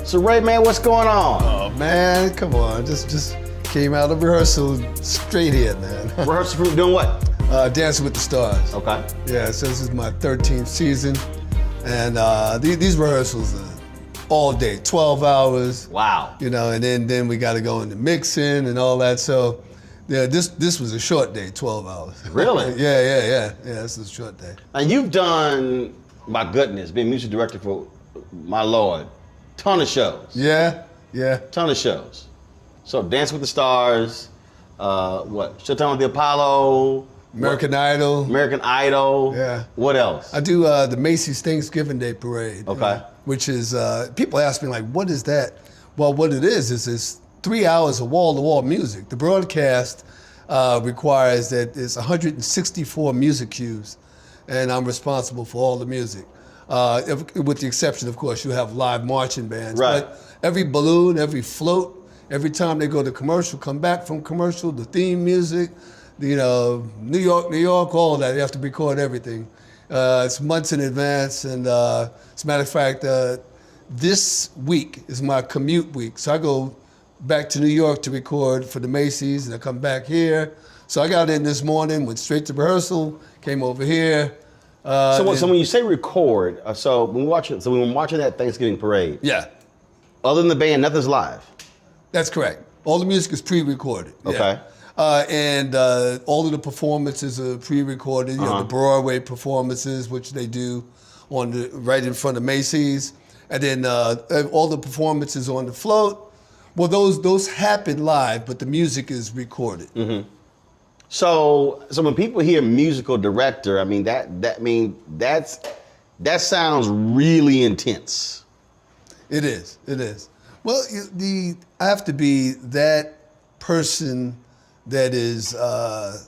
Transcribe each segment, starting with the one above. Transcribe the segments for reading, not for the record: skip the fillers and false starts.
So Ray, man, what's going on? Oh man, come on. Just came out of rehearsal straight here, man. Rehearsal for doing what? Dancing with the Stars. Okay. Yeah, so this is my 13th season. And these rehearsals are all day, 12 hours. Wow. You know, and then we got to go into mixing and all that. So yeah, this was a short day, 12 hours. Really? Yeah, this is a short day. And you've done, my goodness, been music director for, my Lord, ton of shows. Yeah. Ton of shows. So Dance with the Stars, what? Showtime with the Apollo. American Idol. American Idol. Yeah. What else? I do the Macy's Thanksgiving Day Parade. Okay. Which is, people ask me like, what is that? Well, what it is it's 3 hours of wall-to-wall music. The broadcast requires that it's 164 music cues, and I'm responsible for all the music. With the exception, of course, you have live marching bands. Right. But every balloon, every float, every time they go to commercial, come back from commercial, the theme music, you know, New York, all of that. You have to record everything. It's months in advance, and as a matter of fact, this week is my commute week. So I go back to New York to record for the Macy's, and I come back here. So I got in this morning, went straight to rehearsal, came over here. So when you say record, so when we're watching that Thanksgiving parade, Yeah, other than the band, nothing's live. that's correct. All the music is pre-recorded. Yeah. Okay. And all of the performances are pre-recorded. You know, the Broadway performances, which they do right in front of Macy's, and then all the performances on the float. Well, those happen live, but the music is recorded. Mm-hmm. So when people hear musical director, I mean that sounds really intense. It is. Well, I have to be that person that is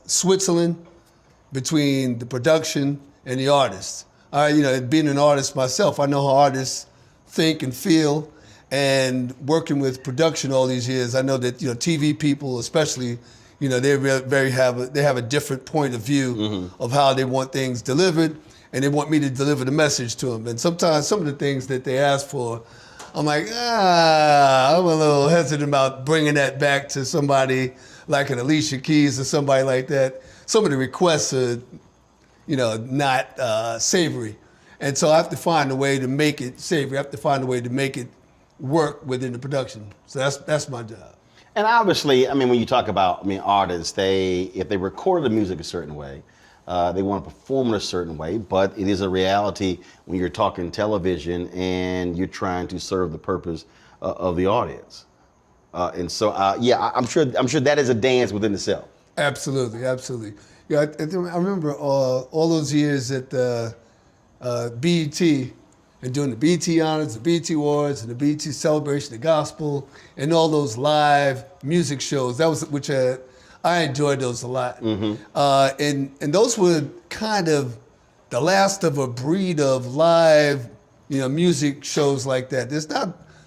Switzerland between the production and the artist. Being an artist myself, I know how artists think and feel, and working with production all these years, I know that TV people, especially, they have a different point of view of how they want things delivered, and they want me to deliver the message to them. And sometimes some of the things that they ask for, I'm like, I'm a little hesitant about bringing that back to somebody like an Alicia Keys or somebody like that. Some of the requests are, not savory. And so I have to find a way to make it savory. I have to find a way to make it work within the production. So that's my job. And obviously, I mean, when you talk about, artists, if they record the music a certain way, they want to perform it a certain way, but it is a reality when you're talking television and you're trying to serve the purpose of the audience. I'm sure that is a dance within itself. Absolutely. Yeah, I remember all those years at BET and doing the BET Honors, the BET Awards, and the BET Celebration of Gospel, and all those live music shows. I enjoyed those a lot. Mm-hmm. And those were kind of the last of a breed of live, music shows like that.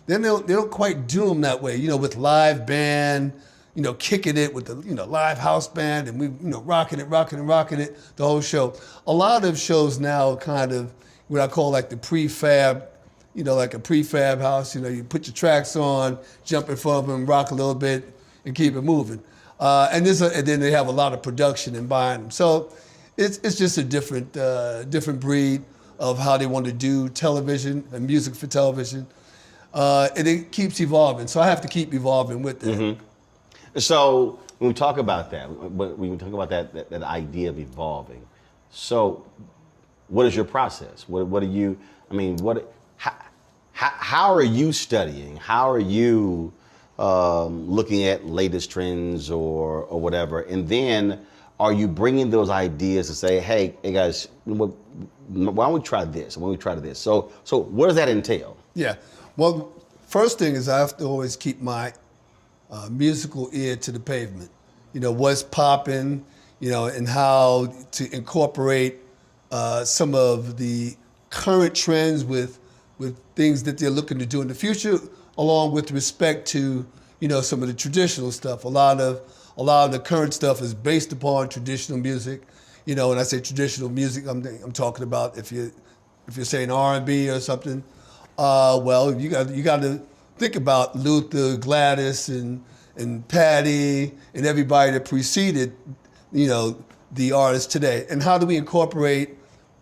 They don't quite do them that way, with live band, kicking it with the live house band, and we, rocking it, the whole show. A lot of shows now kind of what I call like the prefab, like a prefab house. You put your tracks on, jump in front of them, rock a little bit, and keep it moving. And then they have a lot of production and buying them. So it's just a different breed of how they want to do television and music for television. And it keeps evolving. So I have to keep evolving with that. Mm-hmm. So when we talk about that, that idea of evolving, so what is your process? What are you? How are you studying? How are you looking at latest trends or whatever? And then are you bringing those ideas to say, hey guys, why don't we try this? Why don't we try this? So what does that entail? Yeah. Well, first thing is I have to always keep my musical ear to the pavement. What's popping, and how to incorporate some of the current trends with things that they're looking to do in the future, along with respect to, some of the traditional stuff. A lot of the current stuff is based upon traditional music. When I say traditional music, I'm talking about if you're saying R&B or something. Well, you got to think about Luther, Gladys, and Patty, and everybody that preceded, the artists today. And how do we incorporate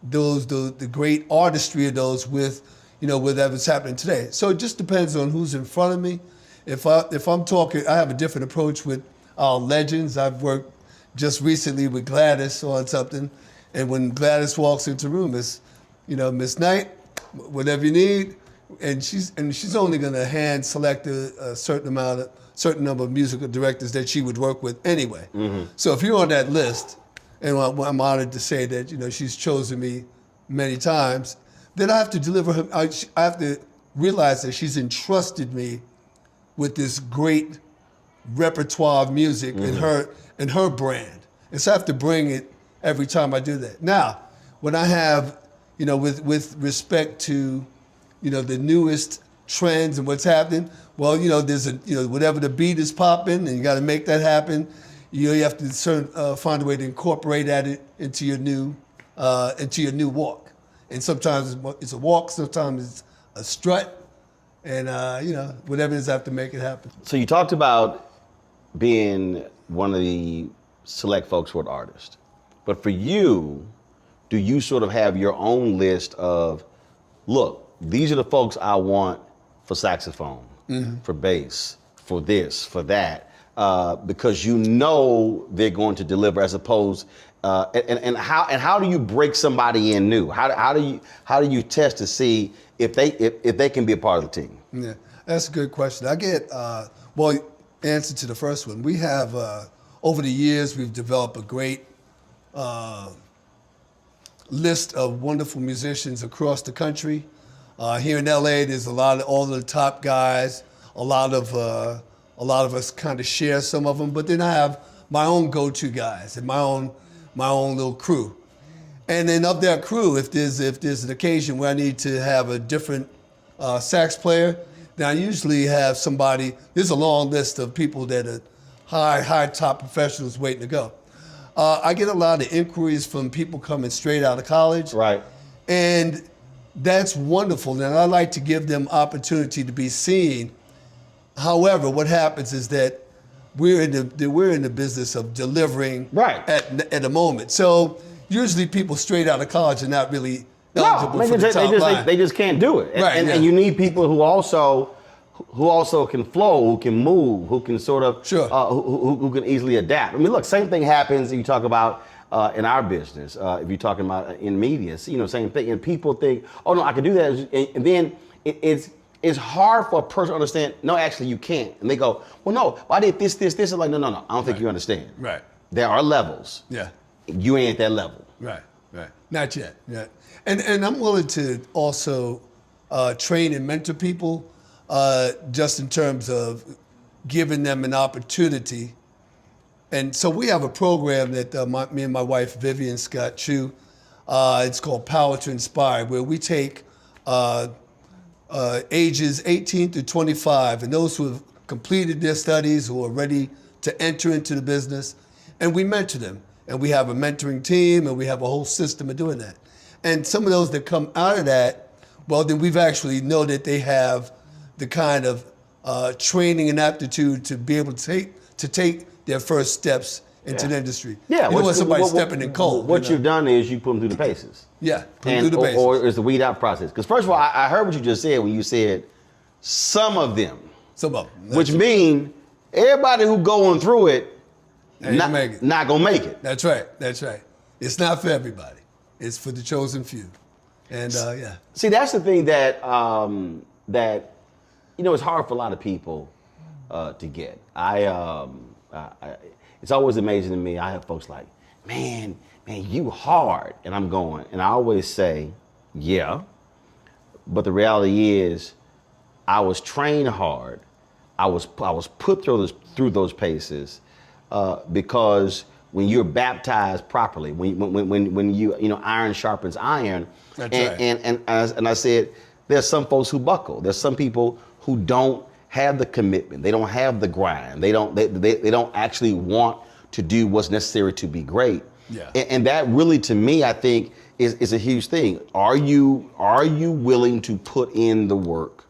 the great artistry of those with, whatever's happening today? So it just depends on who's in front of me. If I'm talking, I have a different approach with our legends. I've worked just recently with Gladys on something, and when Gladys walks into the room, it's, Miss Knight, whatever you need, and she's only going to hand select a certain number of musical directors that she would work with anyway. Mm-hmm. So if you're on that list, and I'm honored to say that she's chosen me many times, then I have to deliver her. I have to realize that she's entrusted me with this great repertoire of music and her brand. And so I have to bring it every time I do that. Now, when I have, with respect to, the newest trends and what's happening, well, there's whatever the beat is popping, and you got to make that happen. You have to find a way to incorporate it into your new walk. And sometimes it's a walk, sometimes it's a strut, and whatever it is, I have to make it happen. So you talked about being one of the select folks who are artists, but for you, do you sort of have your own list of, look, these are the folks I want for saxophone, for bass, for this, for that, because they're going to deliver, as opposed, and how do you break somebody in new? How do you test to see if they can be a part of the team? Yeah, that's a good question. I get answer to the first one. We have over the years we've developed a great list of wonderful musicians across the country. Here in LA, there's all the top guys. A lot of us kind of share some of them, but then I have my own go-to guys and my own little crew. And then of that crew, if there's an occasion where I need to have a different sax player, then I usually have somebody. There's a long list of people that are high top professionals waiting to go. I get a lot of inquiries from people coming straight out of college. Right. And that's wonderful, and I like to give them opportunity to be seen. However, what happens is that we're in the business of delivering at a moment. So usually people straight out of college are not really eligible for the top line. They just can't do it. Right, and you need people who also can flow, who can move, who can sort of, who can easily adapt. I mean, look, same thing happens. You talk about in our business. If you're talking about in media, same thing. And people think, oh no, I can do that. And then it's hard for a person to understand. No, actually, you can't. And they go, well, no, I did this. It's like, no. I don't think you understand. Right. There are levels. Yeah. You ain't at that level. Right. Not yet. Yeah. And I'm willing to also train and mentor people. Just in terms of giving them an opportunity. And so we have a program that me and my wife, Vivian Scott Chu, it's called Power to Inspire, where we take ages 18 to 25 and those who have completed their studies, who are ready to enter into the business, and we mentor them. And we have a mentoring team, and we have a whole system of doing that. And some of those that come out of that, well, then we've actually know that they have the kind of training and aptitude to be able to take their first steps into the industry. Yeah, you don't want somebody stepping in cold. What you've done is you put them through the paces. Yeah, put them through the paces. Or is the weed out process. Because first of all, I heard what you just said when you said some of them. Some of them. Which mean everybody who going through it, not gonna make it. That's right. It's not for everybody. It's for the chosen few. And yeah. See, that's the thing that it's hard for a lot of people to get. It's always amazing to me. I have folks like, man, you hard. And I'm going, and I always say, yeah. But the reality is, I was trained hard. I was put through those paces because when you're baptized properly, when you iron sharpens iron, That's right. and I said, there's some folks who buckle. There's some people who don't have the commitment. They don't have the grind. They don't actually want to do what's necessary to be great. Yeah. And that really, to me, I think is a huge thing. Are you willing to put in the work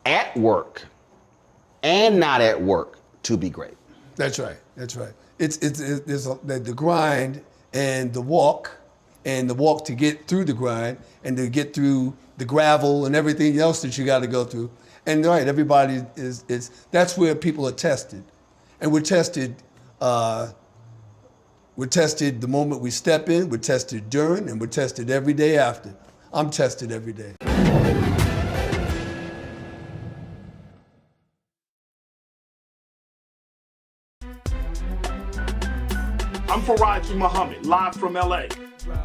at work and not at work to be great. That's right. That's right. It's there's the grind and the walk to get through the grind and to get through the gravel and everything else that you got to go through. And right, everybody is that's where people are tested, and we're tested. We're tested the moment we step in. We're tested during, and we're tested every day after. I'm tested every day. I'm Faraji Muhammad, live from LA.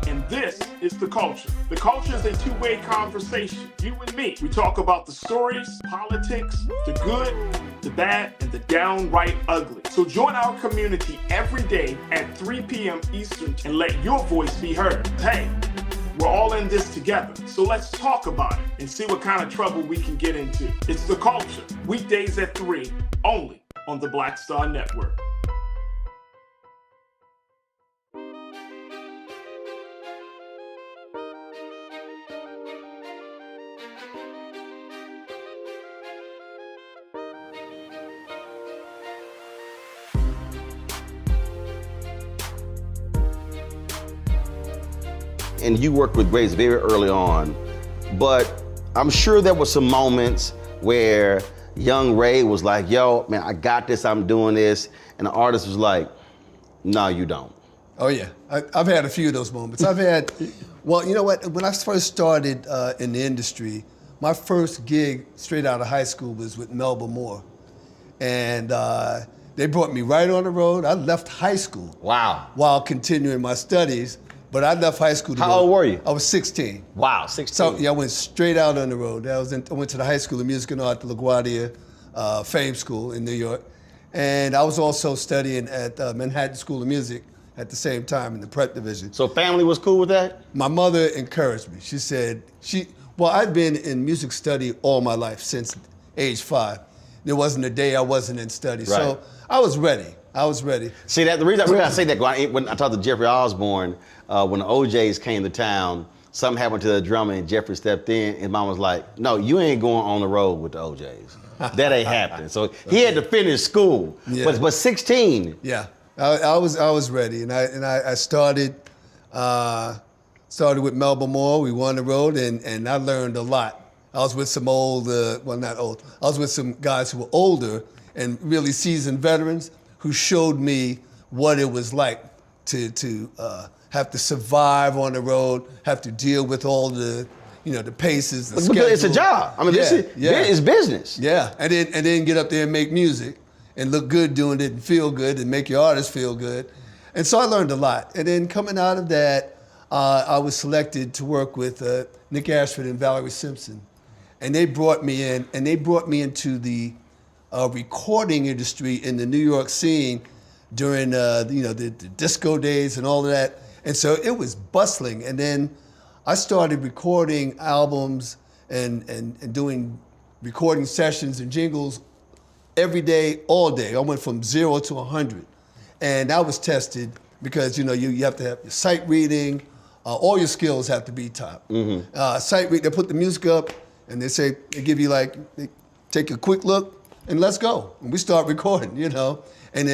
And this is The Culture. The Culture is a two-way conversation. You and me. We talk about the stories, politics, the good, the bad, and the downright ugly. So join our community every day at 3 p.m. Eastern and let your voice be heard. Hey, we're all in this together. So let's talk about it and see what kind of trouble we can get into. It's The Culture, weekdays at 3, only on the Black Star Network. And you worked with Grace very early on, but I'm sure there were some moments where young Ray was like, yo, man, I got this, I'm doing this. And the artist was like, no, you don't. Oh yeah, I've had a few of those moments. I've had, well, you know what? When I first started in the industry, my first gig straight out of high school was with Melba Moore. And they brought me right on the road. I left high school. Wow. While continuing my studies. But I left high school to How old were you? I was 16. Wow, 16. So yeah, I went straight out on the road. I went to the High School of Music and Art, the LaGuardia Fame School in New York. And I was also studying at Manhattan School of Music at the same time in the prep division. So family was cool with that? My mother encouraged me. She said, well, I've been in music study all my life since age 5. There wasn't a day I wasn't in study. Right. So I was ready. See, that the reason I say that, when I talked to Jeffrey Osborne, when the OJs came to town, something happened to the drummer and Jeffrey stepped in, and mom was like, no, you ain't going on the road with the OJs. That ain't happening. So he had to finish school, yeah. but 16. Yeah, I was ready, and I started with Melba Moore. We won the road, and I learned a lot. I was with some old, well, not old. I was with some guys who were older and really seasoned veterans who showed me what it was like to have to survive on the road, have to deal with all the, the paces, the schedule. It's a job. I mean, this is business. Yeah, and then get up there and make music and look good doing it and feel good and make your artists feel good. And so I learned a lot. And then coming out of that, I was selected to work with Nick Ashford and Valerie Simpson. And they brought me in, and they brought me into the recording industry in the New York scene during the disco days and all of that. And so it was bustling. And then I started recording albums and doing recording sessions and jingles every day, all day. I went from 0 to 100. And I was tested because you have to have your sight reading, all your skills have to be top. Mm-hmm. Sight reading, they put the music up and they give you they take a quick look, and let's go. And we start recording, And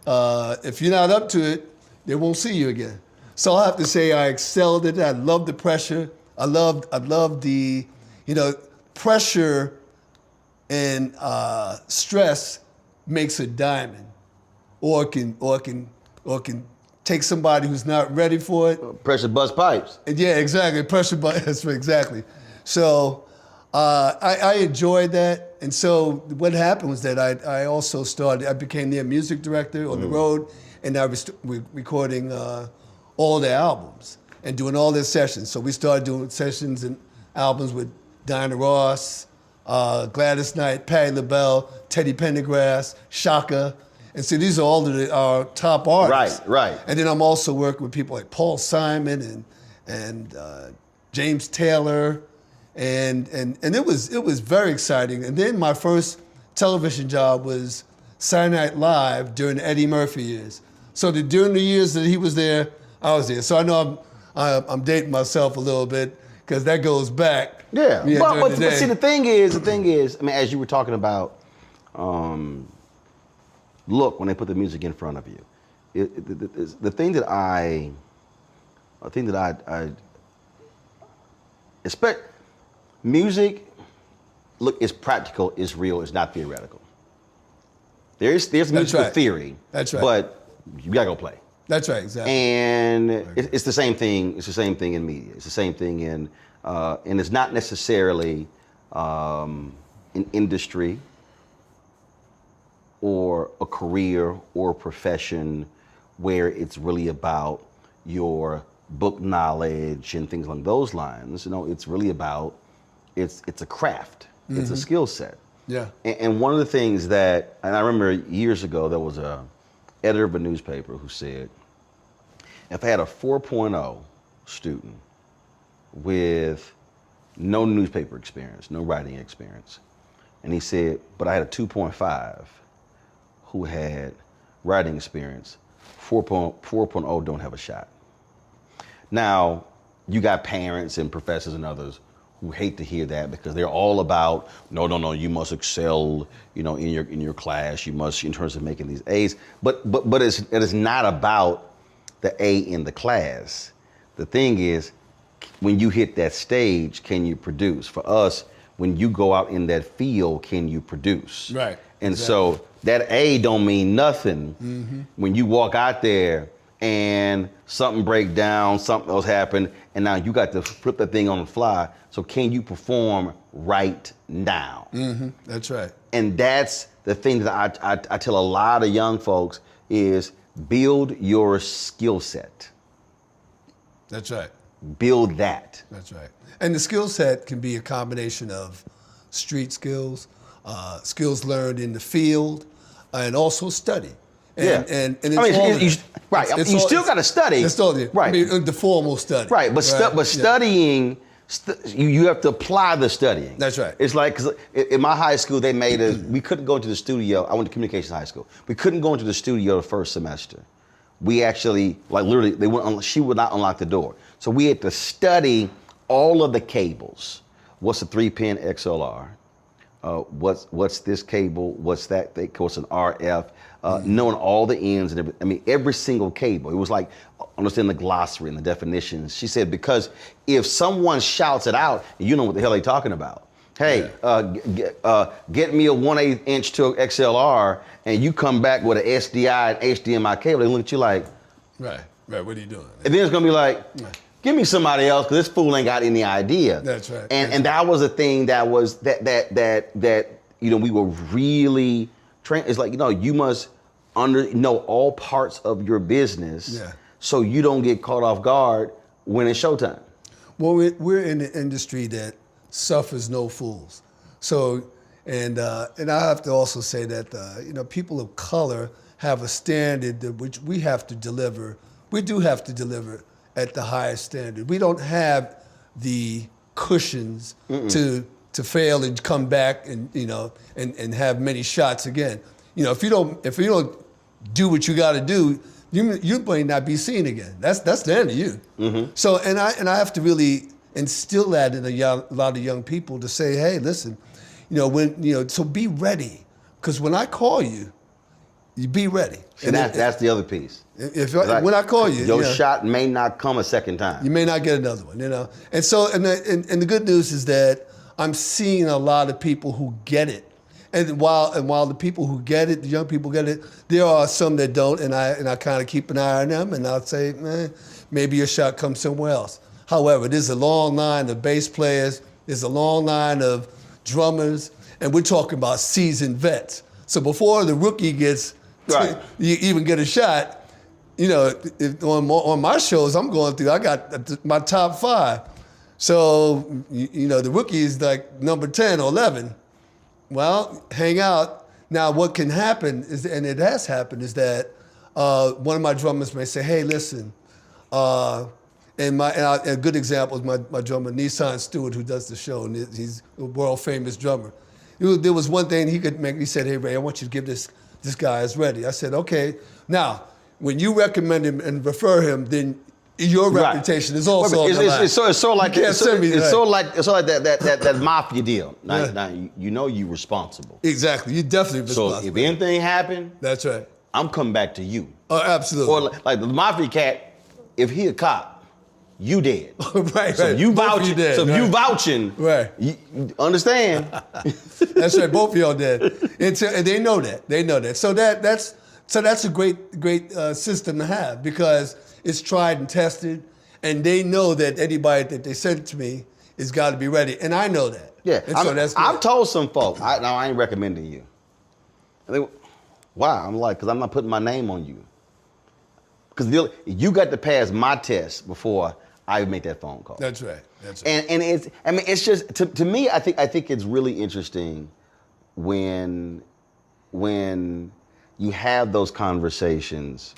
if you're not up to it, they won't see you again. So I have to say I excelled at it. I loved the pressure. I loved the, pressure and stress makes a diamond, or can take somebody who's not ready for it. Pressure bust pipes. Yeah, exactly. Pressure bust. Exactly. So I enjoyed that. And so what happened was that I also I became their music director on the road, and I was recording all their albums and doing all their sessions. So we started doing sessions and albums with Diana Ross, Gladys Knight, Patti LaBelle, Teddy Pendergrass, Shaka. And so these are all of our top artists. Right. And then I'm also working with people like Paul Simon and James Taylor. And it was very exciting. And then my first television job was Saturday Night Live during the Eddie Murphy years. So during the years that he was there, I was there. So I know I'm dating myself a little bit because that goes back. Yeah, during but the day. see, the thing is, I mean, as you were talking about, look when they put the music in front of you. The thing that I expect, music, look, is practical, is real, it's not theoretical. There's musical theory. That's right. But you gotta go play. That's right, exactly. And it's the same thing. It's the same thing in media. It's the same thing in, and it's not necessarily an industry or a career or a profession where it's really about your book knowledge and things along those lines. You know, it's really about it's a craft. It's a skill set. Yeah. And one of the things that, and I remember years ago, there was a editor of a newspaper who said, if I had a 4.0 student with no newspaper experience, no writing experience, and he said, but I had a 2.5 who had writing experience, 4.0 don't have a shot. Now, you got parents and professors and others who hate to hear that because they're all about, no, you must excel, you know, in your class, you must, in terms of making these A's. But it is not about the A in the class. The thing is, when you hit that stage, can you produce? For us, when you go out in that field, can you produce? Right. And exactly. so that A don't mean nothing when you walk out there and something break down, something else happened, and now you got to flip that thing on the fly. So can you perform right now? That's right. And that's the thing that I tell a lot of young folks is build your skill set. That's right. Build that. That's right. And the skill set can be a combination of street skills, skills learned in the field, and also study. And it's you still got to study. It's all there. Right. I mean, the formal study. Right, but studying, you have to apply the studying. That's right. It's like, 'cause in my high school, they made us, we couldn't go into the studio. I went to communications high school. We couldn't go into the studio the first semester. We actually, like literally, she would not unlock the door. So we had to study all of the cables. What's a 3-pin XLR? What's this cable? What's that thing? What's an RF? Knowing all the ends and everything. I mean, every single cable. It was like understanding the glossary and the definitions. She said, because if someone shouts it out, you know what the hell they're talking about. Hey, get me a 1/8 inch to XLR, and you come back with an SDI and HDMI cable. They look at you like, right. What are you doing? And then it's gonna be like, give me somebody else, because this fool ain't got any idea. That's right. And that was a thing that was that you know, we were really trained. It's like, you know, you must know all parts of your business, so you don't get caught off guard when it's showtime. Well, we're in the industry that suffers no fools. So, and I have to also say that you know, people of color have a standard that which we have to deliver. We do have to deliver at the highest standard. We don't have the cushions to fail and come back and, you know, and have many shots again. You know, if you don't do what you got to do, you may not be seen again. That's the end of you. So and I have to really instill that in a lot of young people to say, hey, listen, you know, so be ready, because when I call you, you be ready. And that's the other piece. When I call you, your shot may not come a second time. You may not get another one, you know. And so, and the good news is that I'm seeing a lot of people who get it. And while the people who get it, the young people get it, there are some that don't, and I kind of keep an eye on them, and I'll say, maybe your shot comes somewhere else. However, there's a long line of bass players, there's a long line of drummers, and we're talking about seasoned vets. So before the rookie gets, you even get a shot, you know, on my shows I'm going through, I got my top 5. So, you know, the rookie is like number 10 or 11. Well, hang out. Now, what can happen is, and it has happened, is that one of my drummers may say, hey, listen, and a good example is my drummer, Nissan Stewart, who does the show, and he's a world famous drummer. There was one thing he could make. He said, hey, Ray, I want you to give this guy is ready. I said, okay. Now, when you recommend him and refer him, then your Right. reputation is also Wait, on the line. it's sort of like You can't send me that mafia deal. Now, Yeah. now you know you're responsible. Exactly. You're definitely So responsible. if anything happened, That's right. I'm coming back to you. Oh, absolutely. Or like the mafia cat, if he a cop, you dead. right, So right. you Both of vouching. dead, So if you right. vouching, Right. You understand? That's right. Both of y'all dead. And they know that. They know that. So that's a great system to have because it's tried and tested, and they know that anybody that they send to me has got to be ready, and I know that. Yeah. And so that's good. I've told some folk. Now I ain't recommending you. And they, why? I'm like, because I'm not putting my name on you. Because you got to pass my test before I make that phone call. That's right. That's right. And it's just to me. I think it's really interesting when you have those conversations,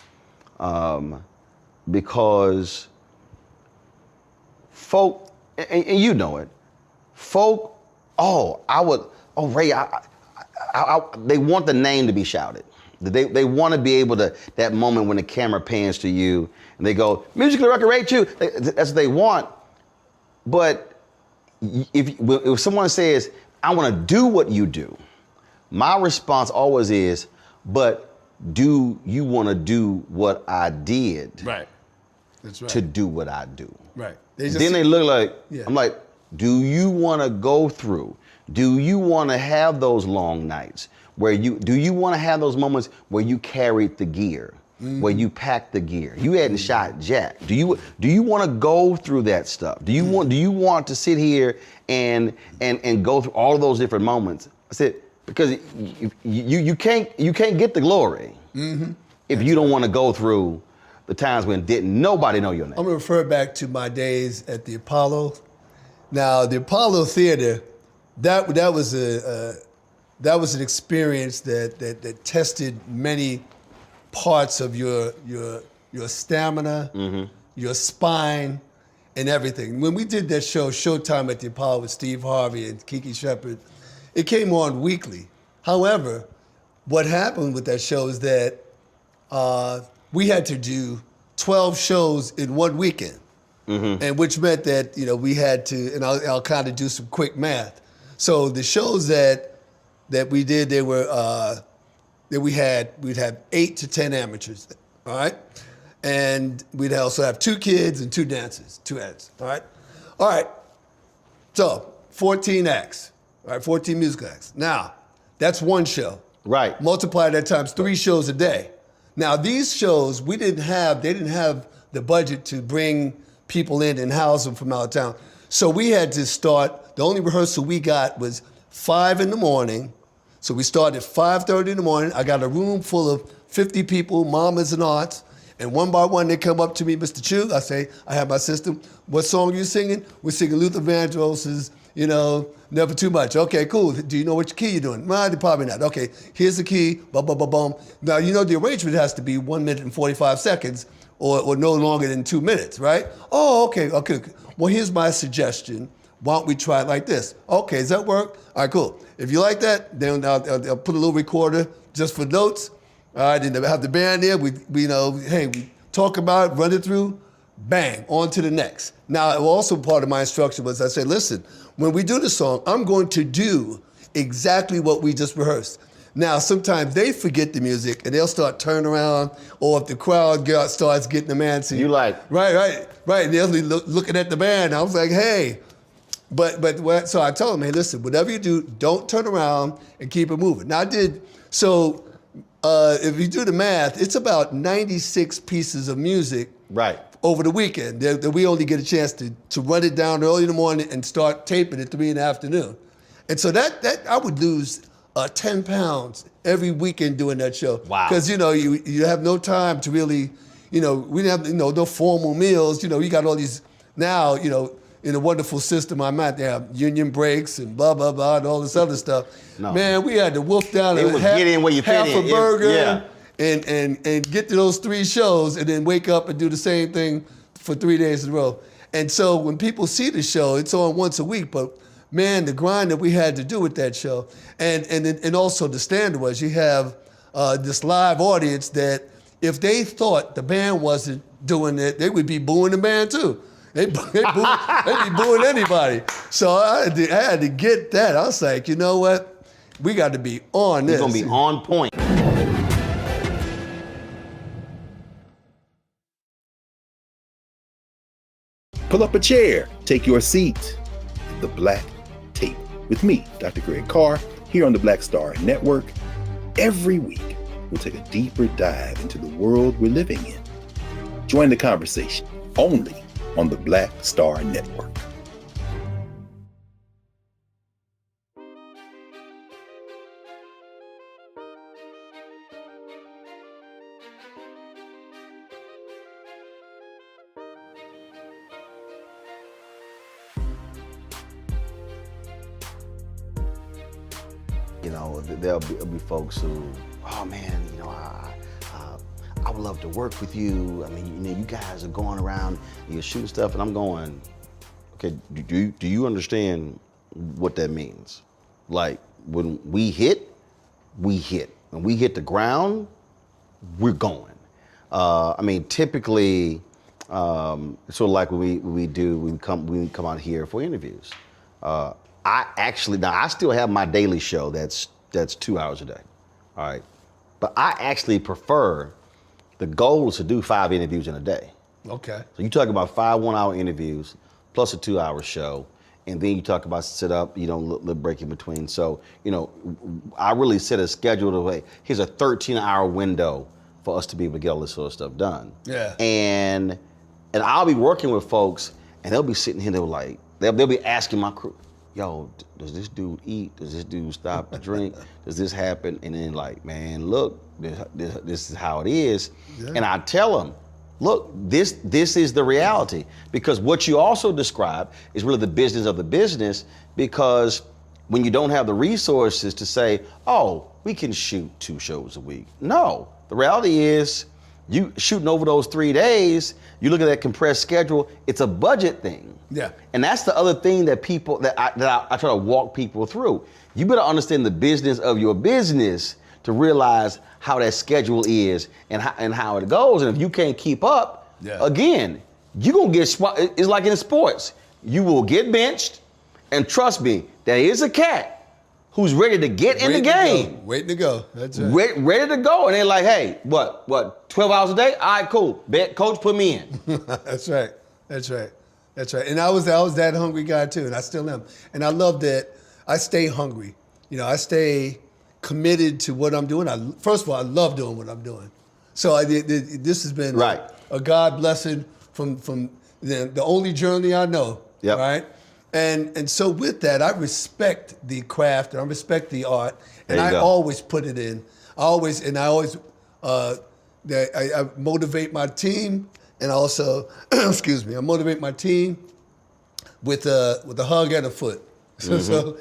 because folk, and you know it, folk. Ray, they want the name to be shouted. They want to be able to, that moment when the camera pans to you and they go, music director rate you. That's what they want. But if someone says, I want to do what you do, my response always is, but do you want to do what I did Right. That's right. to do what I do? Right. Then they look like, Yeah. I'm like, do you want to go through? Do you want to have those long nights do you want to have those moments where you carried the gear, where you packed the gear? You hadn't shot jack. Do you want to go through that stuff? Do you want to sit here and go through all of those different moments? I said, because you can't get the glory if you don't want to go through the times when didn't nobody know your name. I'm going to refer back to my days at the Apollo. Now, the Apollo Theater, that was an experience that tested many parts of your stamina, your spine, and everything. When we did that show, Showtime at the Apollo with Steve Harvey and Kiki Shepard, it came on weekly. However, what happened with that show is that we had to do 12 shows in one weekend, and which meant that we had to, and I'll kind of do some quick math. So the shows that we did, they were we'd have 8 to 10 amateurs, all right, and we'd also have 2 kids and 2 dancers, 2 acts, all right. So 14 acts, all right, 14 musical acts. Now that's one show, Right. Multiply that times 3 shows a day. Now these shows they didn't have the budget to bring people in and house them from out of town, so we had to start. The only rehearsal we got was 5 in the morning. So we started at 5:30 in the morning. I got a room full of 50 people, mamas and aunts, and one by one they come up to me, Mr. Chu. I say, I have my system. What song are you singing? We're singing Luther Vandross's, Never Too Much. Okay, cool. Do you know which key you're doing? Nah, probably not. Okay, here's the key, bum, bum, bum, bum. Now, the arrangement has to be 1 minute and 45 seconds or no longer than 2 minutes, right? Oh, okay. Well, here's my suggestion. Why don't we try it like this? Okay, does that work? All right, cool. If you like that, then I'll put a little recorder just for notes. All right, then have the band there. We talk about it, run it through, bang, on to the next. Now, also part of my instruction was I said, listen, when we do the song, I'm going to do exactly what we just rehearsed. Now, sometimes they forget the music and they'll start turning around, or if the crowd starts getting them antsy. You like. Right. They'll be looking at the band. I was like, hey. So I told them, hey, listen, whatever you do, don't turn around and keep it moving. Now I did, so if you do the math, it's about 96 pieces of music Right. over the weekend that we only get a chance to run it down early in the morning and start taping at 3 in the afternoon. And so that I would lose 10 pounds every weekend doing that show. Wow. Because, you have no time to really, we didn't have, no formal meals. You got all these, now, in a wonderful system I'm at, they have union breaks and blah, blah, blah, and all this other stuff. No. Man, we had to wolf down It was get in where you fit half in. a burger Yeah. and get to those 3 shows and then wake up and do the same thing for 3 days in a row. And so when people see the show, it's on once a week, but man, the grind that we had to do with that show. And also the standard was you have this live audience that if they thought the band wasn't doing it, they would be booing the band too. They'd be booing anybody. So I had to get that. I was like, you know what? We got to be on this. You're going to be on point. Pull up a chair, take your seat. The Black Tape with me, Dr. Greg Carr, here on the Black Star Network. Every week, we'll take a deeper dive into the world we're living in. Join the conversation only on the Black Star Network. You know, there'll be folks who, oh man, you know, I would love to work with you. I mean, you know, you guys are going around, you're shooting stuff, and I'm going, okay, do you understand what that means? Like, when we hit, we hit. When we hit the ground, we're going. I mean, typically, sort of like what we do, we come out here for interviews. I still have my daily show that's 2 hours a day, all right? But I actually prefer, the goal is to do 5 interviews in a day. Okay. So you talk about 5 1-hour interviews plus a 2-hour show, and then you talk about sit up, you know, little break in between. So, you know, I really set a schedule to, hey, here's a 13-hour window for us to be able to get all this sort of stuff done. Yeah. And I'll be working with folks, and they'll be sitting here, they'll be asking my crew, yo, does this dude eat? Does this dude stop to drink? Does this happen? And then like, man, look, this is how it is. Yeah. And I tell them, look, this is the reality. Because what you also describe is really the business of the business, because when you don't have the resources to say, oh, we can shoot 2 shows a week. No, the reality is you shooting over those 3 days, you look at that compressed schedule, it's a budget thing. Yeah. And that's the other thing that I try to walk people through. You better understand the business of your business to realize how that schedule is and how it goes. And if you can't keep up, again, you're going to get, it's like in sports. You will get benched, and trust me, there is a cat who's ready to get in the game. Waiting to go. That's right. Ready to go. And they're like, hey, what, 12 hours a day? All right, cool. Bet, coach, put me in. That's right. And I was that hungry guy too, and I still am. And I love that I stay hungry. You know, I stay committed to what I'm doing. First of all, I love doing what I'm doing. So this has been a God blessing from the only journey I know. Yep. Right. And so with that, I respect the craft and I respect the art, and I always put it in. I motivate my team, and also, excuse me, I motivate my team with a hug and a foot. So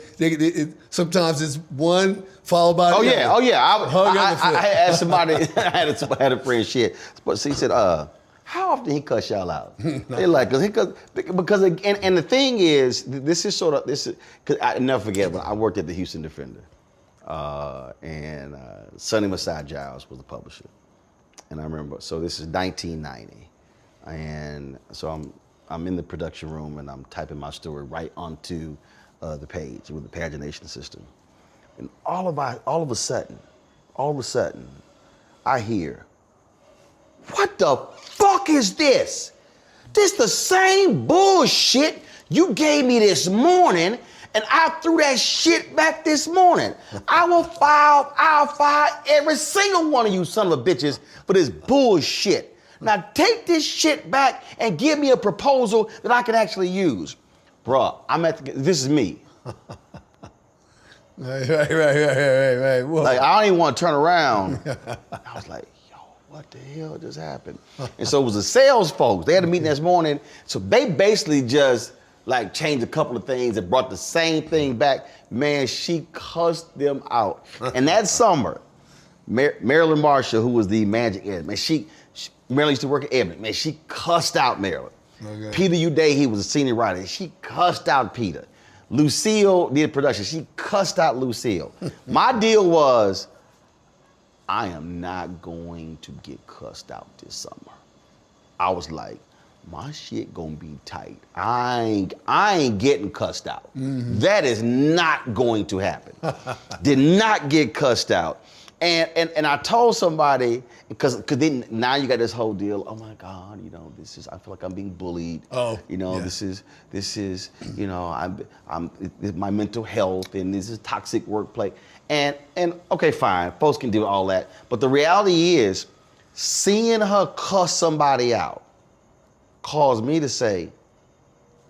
sometimes it's one followed by the other. Oh yeah. Hug and a foot. I had somebody, I had a friend shit, but he said, how often he cuss y'all out? They like, because and the thing is, because I never forget when I worked at the Houston Defender, and Sonny Masai Giles was the publisher, and I remember. So this is 1990, and so I'm in the production room and I'm typing my story right onto the page with the pagination system, and all of a sudden, I hear, what the fuck is this? This the same bullshit you gave me this morning, and I threw that shit back this morning. I'll fire every single one of you son of a bitches for this bullshit. Now take this shit back and give me a proposal that I can actually use. Bruh, this is me. Right. Whoa. Like, I don't even want to turn around. I was like, what the hell just happened? And so it was the sales folks. They had a meeting this morning. So they basically just like changed a couple of things and brought the same thing back. Man, she cussed them out. And that summer, Marilyn Marshall, who was the magic editor, man, Marilyn used to work at Ebony. Man, she cussed out Marilyn. Okay. Peter Uday, he was a senior writer. She cussed out Peter. Lucille did production. She cussed out Lucille. My deal was, I am not going to get cussed out this summer. I was like, my shit gonna be tight. I ain't getting cussed out. That is not going to happen. Did not get cussed out. And I told somebody, because then now you got this whole deal, oh my God, I feel like I'm being bullied. Oh, This is, I'm my mental health, and this is toxic workplace. And okay, fine, folks can do all that. But the reality is, seeing her cuss somebody out caused me to say,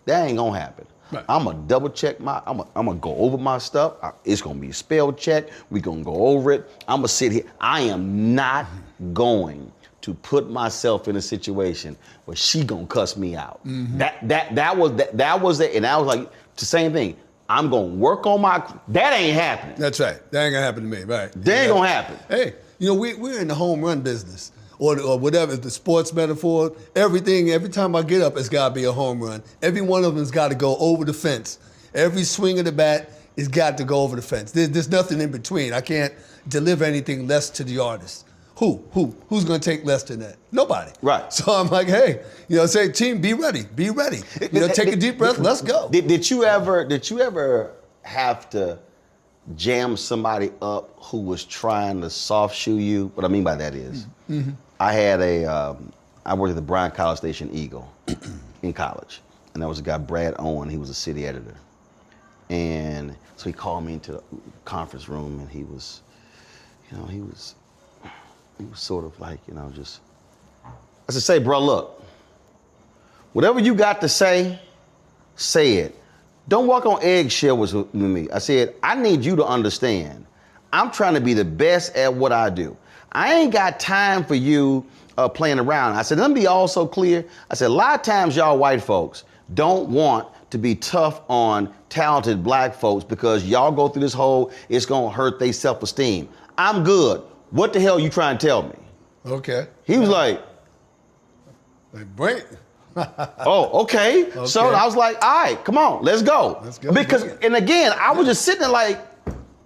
that ain't gonna happen. Right. I'm gonna double check I'm gonna go over my stuff. It's gonna be a spell check. We're gonna go over it. I'm gonna sit here. I am not going to put myself in a situation where she gonna cuss me out. That was it. And I was like, the same thing. I'm gonna work on that ain't happening. That's right. That ain't gonna happen to me, right? That ain't gonna happen. Hey, we're in the home run business. Or whatever, the sports metaphor, every time I get up, it's got to be a home run. Every one of them's got to go over the fence. Every swing of the bat has got to go over the fence. There's nothing in between. I can't deliver anything less to the artist. Who's going to take less than that? Nobody. Right. So I'm like, hey, say, team, be ready. Take a deep breath, let's go. Did you ever have to jam somebody up who was trying to soft shoe you? What I mean by that is, I had I worked at the Bryan College Station Eagle in college, and there was a guy, Brad Owen. He was a city editor, and so he called me into the conference room, and he was sort of like, just. I said, say, bro, look, whatever you got to say it. Don't walk on eggshells with me. I said, I need you to understand, I'm trying to be the best at what I do. I ain't got time for you playing around. I said, let me be also clear. I said, a lot of times y'all white folks don't want to be tough on talented black folks because y'all go through this whole, it's gonna hurt their self-esteem. I'm good. What the hell you trying to tell me? Okay. He was like, great. oh, okay. So I was like, all right, come on, let's go. Let's go. Because, and again, I was just sitting there like,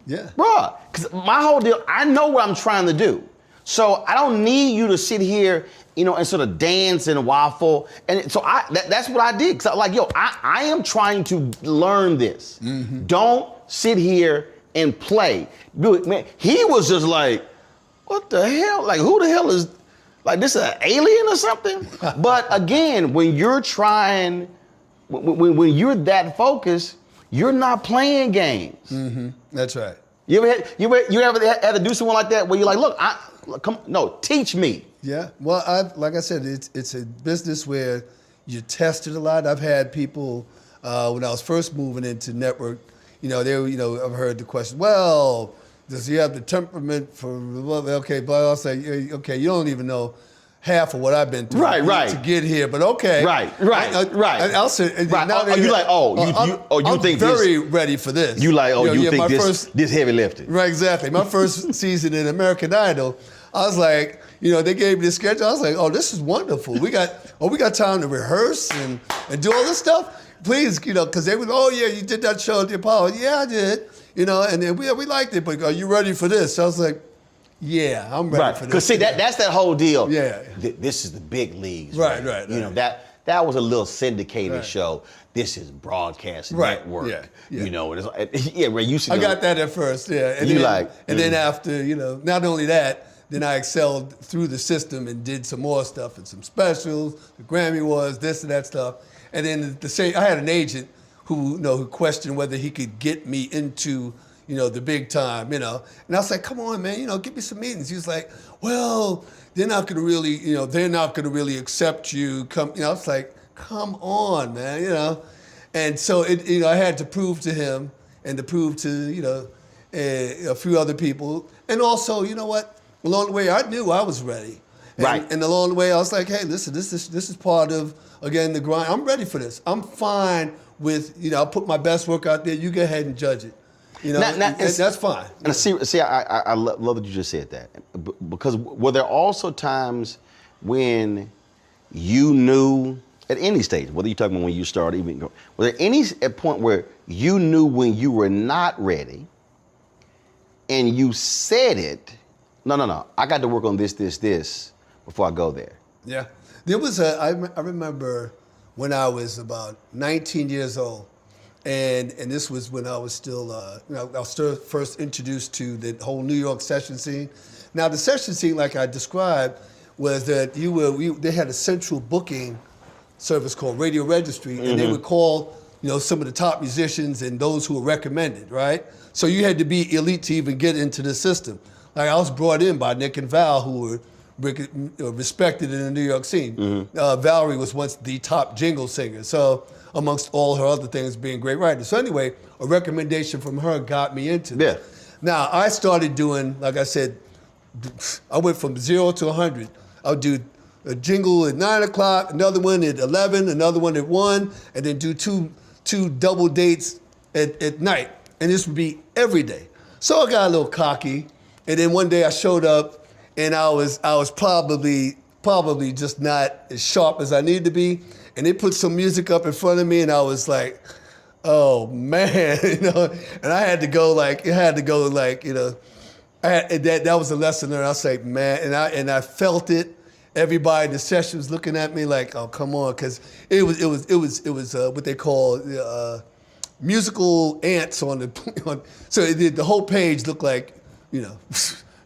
yeah, bruh, because my whole deal, I know what I'm trying to do. So I don't need you to sit here, and sort of dance and waffle. And so that's what I did. Cause I was like, I am trying to learn this. Don't sit here and play. Dude, man, he was just like, what the hell? Like, who the hell is, like, this an alien or something? But again, when you're trying, when you're that focused, you're not playing games. That's right. You ever had to do something like that where you're like, look, teach me. Yeah. Well, like I said, it's a business where you're tested a lot. I've had people when I was first moving into network, I've heard the question, well, does he have the temperament for, okay, but I'll say, okay, you don't even know half of what I've been through to get here, but okay. Right. I'll say, you think very ready for this. You like, you think this heavy lifting. Right, exactly. My first season in American Idol, I was like, they gave me the schedule. I was like, oh, this is wonderful. We got time to rehearse and do all this stuff. Please, because they would, oh yeah, you did that show at the Apollo. Yeah, I did. And then we liked it, but are you ready for this? So I was like, yeah, I'm ready for this. Because see, that's that whole deal. Yeah. This is the big leagues. Right. That was a little syndicated show. This is broadcast network. Yeah. Where you see. I got that at first, yeah. And then after, not only that, then I excelled through the system and did some more stuff and some specials, the Grammy Awards, this and that stuff. And then I had an agent who questioned whether he could get me into, the big time, And I was like, come on, man, give me some meetings. He was like, well, they're not gonna really accept you. I was like, come on, man, And so I had to prove to him and to prove to, a few other people. And also, you know what? Along the way, I knew I was ready. And along the way, I was like, hey, listen, this is part of, again, the grind. I'm ready for this. I'm fine with, I'll put my best work out there. You go ahead and judge it. That's fine. And see, I love that you just said that. Because were there also times when you knew, at any stage, whether you're talking about when you started, were there any point where you knew when you were not ready and you said it? no. I got to work on this before I go there. Yeah. There was I remember when I was about 19 years old, and this was when I was still, I was still first introduced to the whole New York session scene. Now, the session scene, like I described, was that they had a central booking service called Radio Registry, and they would call, some of the top musicians and those who were recommended, right? So you had to be elite to even get into the system. Like I was brought in by Nick and Val, who were respected in the New York scene. Valerie was once the top jingle singer, so amongst all her other things being great writers. So anyway, a recommendation from her got me into this. Yeah. Now, I started doing, like I said, I went from 0 to 100. I would do a jingle at 9 o'clock, another one at 11, another one at 1, and then do two double dates at night. And this would be every day. So I got a little cocky, and then one day I showed up, and I was probably just not as sharp as I needed to be. And they put some music up in front of me, and I was like, oh man, and I had to go that was a lesson learned. I was like, man, and I felt it. Everybody in the session was looking at me like, oh, come on, because it was what they call musical ants on the so the whole page looked like,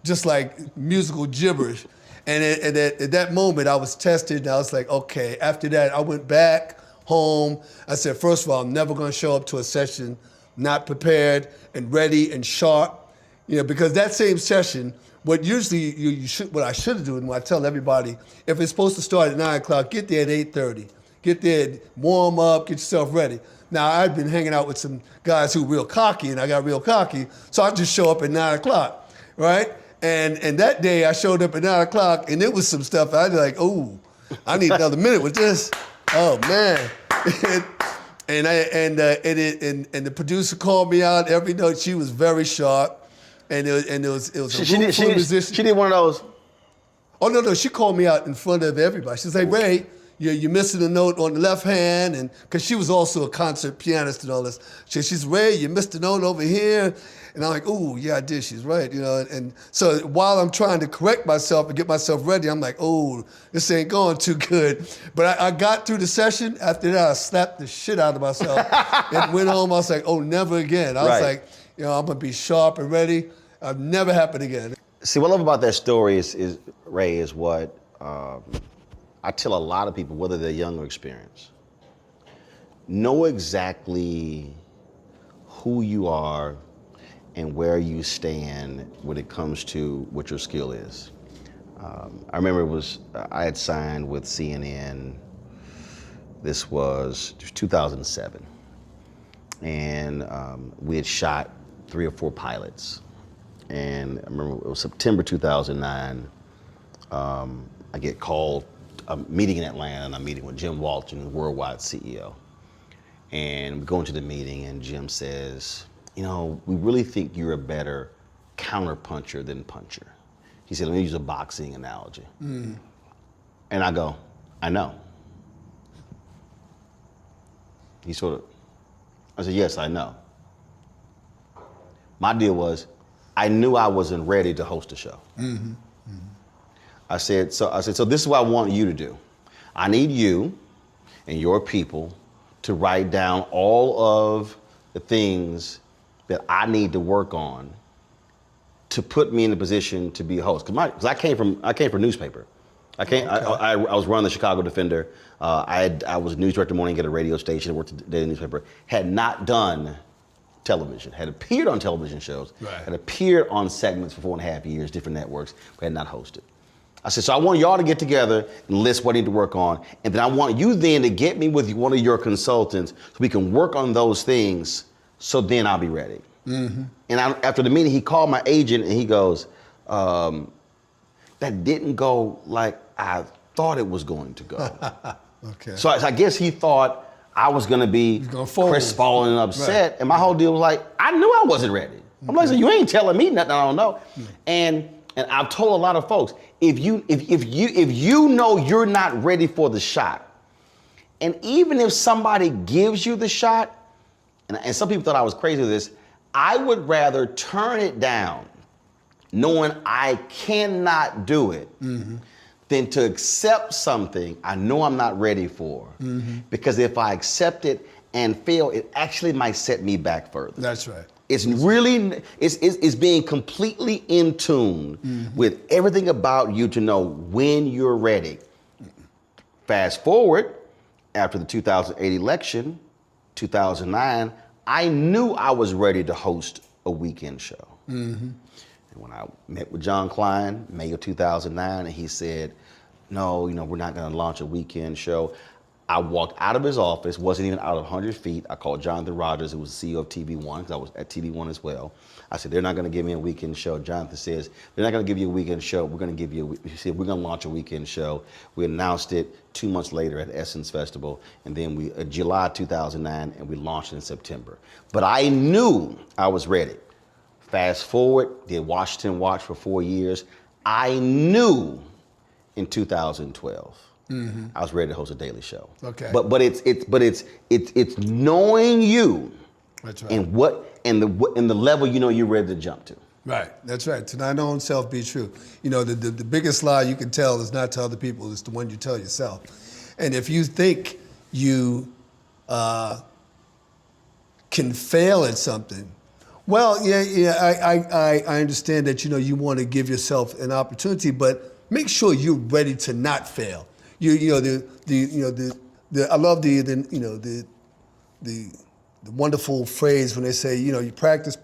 just like musical gibberish. And at that moment, I was tested, and I was like, okay. After that, I went back home. I said, first of all, I'm never going to show up to a session not prepared and ready and sharp, because that same session, what I should have done, when I tell everybody, if it's supposed to start at 9 o'clock, get there at 8:30. Get there, warm up, get yourself ready. Now, I've been hanging out with some guys who were real cocky, and I got real cocky, so I just show up at 9 o'clock, right? And that day I showed up at 9 o'clock, and it was some stuff I was like, oh, I need another minute with this. Oh man. and the producer called me out every note. She was very sharp, and it was a room full of musicians. She did one of those. Oh no, she called me out in front of everybody. She's like, Ray, you're missing a note on the left hand, and because she was also a concert pianist and all this. She's Ray, you missed a note over here. And I'm like, oh, yeah, I did. She's right, And so while I'm trying to correct myself and get myself ready, I'm like, oh, this ain't going too good. But I got through the session. After that, I slapped the shit out of myself and went home. I was like, oh, never again. I was like, I'm going to be sharp and ready. I'll never happen again. See, what I love about that story is Ray, is what I tell a lot of people, whether they're young or experienced. Know exactly who you are and where you stand when it comes to what your skill is. I remember I had signed with CNN. This was 2007. And we had shot 3 or 4 pilots. And I remember it was September 2009. I get called, a meeting in Atlanta, and I'm meeting with Jim Walton, the worldwide CEO. And we go into the meeting, and Jim says, we really think you're a better counterpuncher than puncher. He said, let me use a boxing analogy. And I go, I know. I said, yes, I know. My deal was, I knew I wasn't ready to host a show. Mm-hmm. Mm-hmm. I said, so this is what I want you to do. I need you and your people to write down all of the things that I need to work on to put me in a position to be a host. Because I came from newspaper. I was running the Chicago Defender. I was news director morning at a radio station, worked at the daily newspaper. Had not done television. Had appeared on television shows. Right. Had appeared on segments for 4.5 years, different networks, but had not hosted. I said, so I want y'all to get together and list what I need to work on, and then I want you then to get me with one of your consultants so we can work on those things, so then I'll be ready. Mm-hmm. And after the meeting, he called my agent and he goes, that didn't go like I thought it was going to go. Okay. So I guess he thought I was going to be crestfallen and upset. Right. And my whole deal was like, I knew I wasn't ready. Okay. I'm like, so you ain't telling me nothing I don't know. Mm-hmm. And I've told a lot of folks, if you know you're not ready for the shot, and even if somebody gives you the shot, and some people thought I was crazy with this, I would rather turn it down knowing I cannot do it, than to accept something I know I'm not ready for. Because if I accept it and fail, it actually might set me back further. That's right. It's really, it's being completely in tune with everything about you to know when you're ready. Fast forward, after the 2008 election, 2009, I knew I was ready to host a weekend show. And when I met with John Klein, May of 2009, and he said, no, we're not gonna launch a weekend show. I walked out of his office, wasn't even out of 100 feet. I called Jonathan Rogers, who was the CEO of TV1, because I was at TV1 as well. I said, they're not gonna give me a weekend show. Jonathan says, they're not gonna give you a weekend show. We're gonna give you, he said, we're gonna launch a weekend show. We announced it 2 months later at Essence Festival, and then July 2009, and we launched it in September. But I knew I was ready. Fast forward, did Washington Watch for 4 years. I knew in 2012, I was ready to host a daily show. Okay. But it's knowing you. That's right. And the level you're ready to jump to. Right. That's right. To thine own self be true. The biggest lie you can tell is not to other people, it's the one you tell yourself. And if you think you can fail at something, well, I understand that you want to give yourself an opportunity, but make sure you're ready to not fail. I love the wonderful phrase when they say, you practice,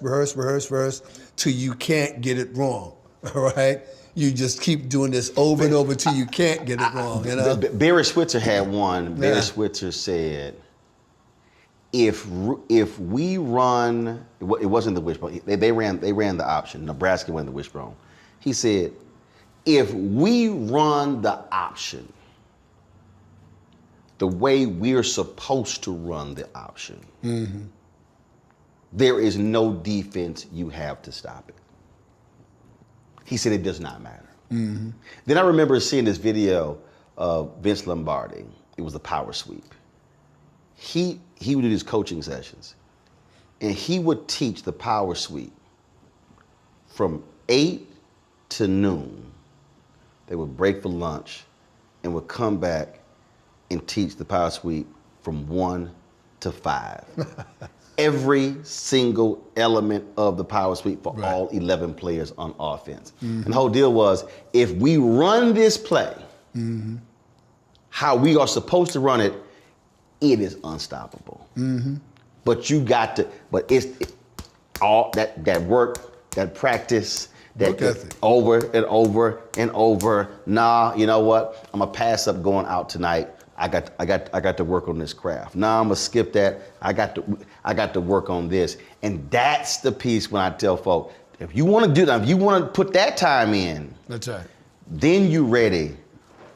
rehearse till you can't get it wrong. All right, you just keep doing this over and over till you can't get it wrong. Barry Switzer had one. Barry Switzer said, if we run, it wasn't the wishbone. They ran the option. Nebraska won the wishbone. He said, if we run the option the way we're supposed to run the option, there is no defense you have to stop it. He said it does not matter. Then I remember seeing this video of Vince Lombardi. It was the power sweep. He would do these coaching sessions, and he would teach the power sweep from 8 to noon. They would break for lunch and would come back and teach the power sweep from 1 to 5. Every single element of the power sweep for all 11 players on offense. And the whole deal was, if we run this play how we are supposed to run it, it is unstoppable. But you got to, it's all that work, that practice, that over and over and over. Nah, you know what? I'm gonna pass up going out tonight. I got to work on this craft. Nah, I'm gonna skip that. I got to work on this. And that's the piece when I tell folk, if you want to do that, if you want to put that time in, that's right. Then you ready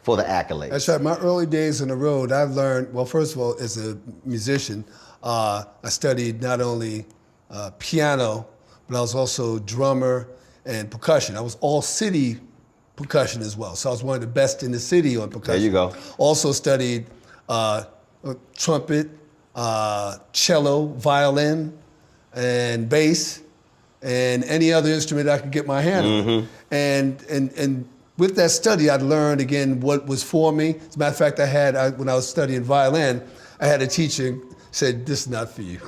for the accolades. That's right. My early days on the road, I've learned, well, first of all, as a musician, I studied not only piano, but I was also drummer and percussion. I was all city percussion as well. So I was one of the best in the city on percussion. There you go. Also studied trumpet, cello, violin, and bass, and any other instrument I could get my hand on. And with that study, I'd learned again what was for me. As a matter of fact, when I was studying violin, I had a teacher said, "This is not for you."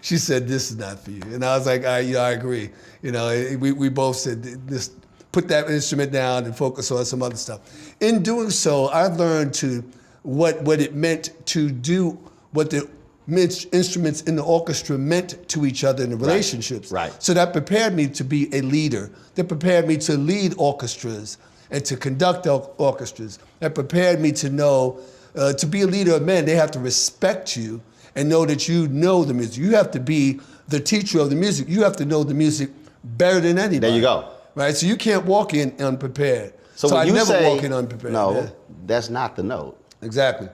She said, "This is not for you," and I was like, I agree. We both said, "This, put that instrument down and focus on some other stuff." In doing so, I learned what it meant to do what the instruments in the orchestra meant to each other in the relationships. Right. So that prepared me to be a leader. That prepared me to lead orchestras and to conduct orchestras. That prepared me to know, to be a leader of men, they have to respect you and know that you know the music. You have to be the teacher of the music. You have to know the music better than anybody. There you go. Right, so you can't walk in unprepared. So I you never say, walk in unprepared. No, yeah. That's not the note. Exactly.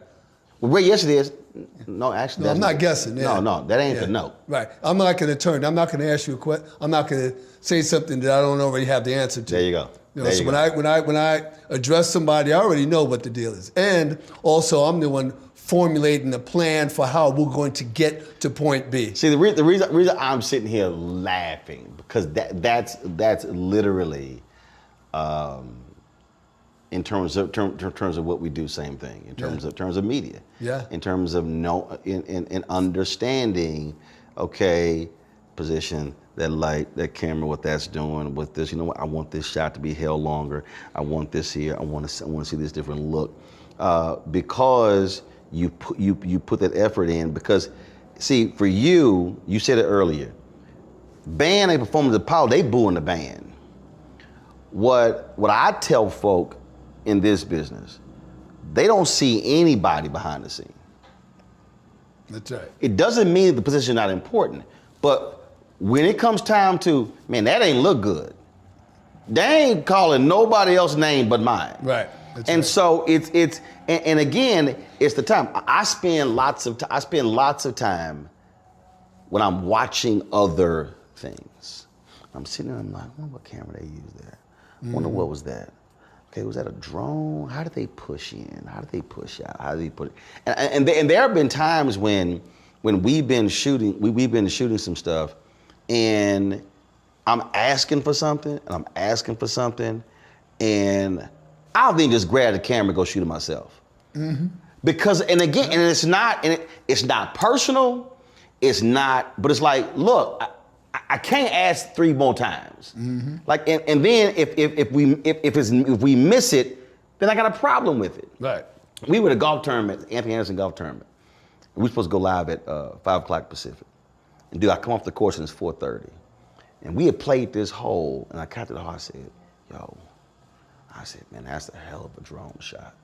Well, where yes it is. No, actually, No, I'm not guessing. Yeah. No, that ain't the note. Right. I'm not going to turn. I'm not going to ask you a question. I'm not going to say something that I don't already have the answer to. There you go. So when I address somebody, I already know what the deal is, and also I'm the one formulating a plan for how we're going to get to point B. See, the reason I'm sitting here laughing because that's literally, in terms of what we do, same thing. In terms of media. Yeah. In terms of in understanding, okay, position, that light, that camera, what that's doing with this. You know what? I want this shot to be held longer. I want this here. I want to see this different look, because you put that effort in. Because, see, for you said it earlier. Band ain't performing the power. They booing the band. What I tell folk in this business, they don't see anybody behind the scene. That's right. It doesn't mean the position is not important, but when it comes time to, man, that ain't look good. They ain't calling nobody else's name but mine. Right. That's and right. so it's and again, it's the time. I spend lots of time when I'm watching other things. I'm sitting there, I'm like, I wonder what camera they used there. I wonder what was that. Okay, was that a drone? How did they push in? How did they push out? How did they put it? And there have been times when we've been shooting some stuff, and I'm asking for something, and I'll then just grab the camera and go shoot it myself. Mm-hmm. Because, and again, and it's not personal, but it's like, look, I can't ask 3 more times. Mm-hmm. Like, and then if we miss it, then I got a problem with it. Right. We were at a golf tournament, Anthony Anderson golf tournament. We were supposed to go live at 5 o'clock Pacific. And dude, I come off the course and it's 4:30. And we had played this hole, and I got to the hole, I said, man, that's a hell of a drone shot.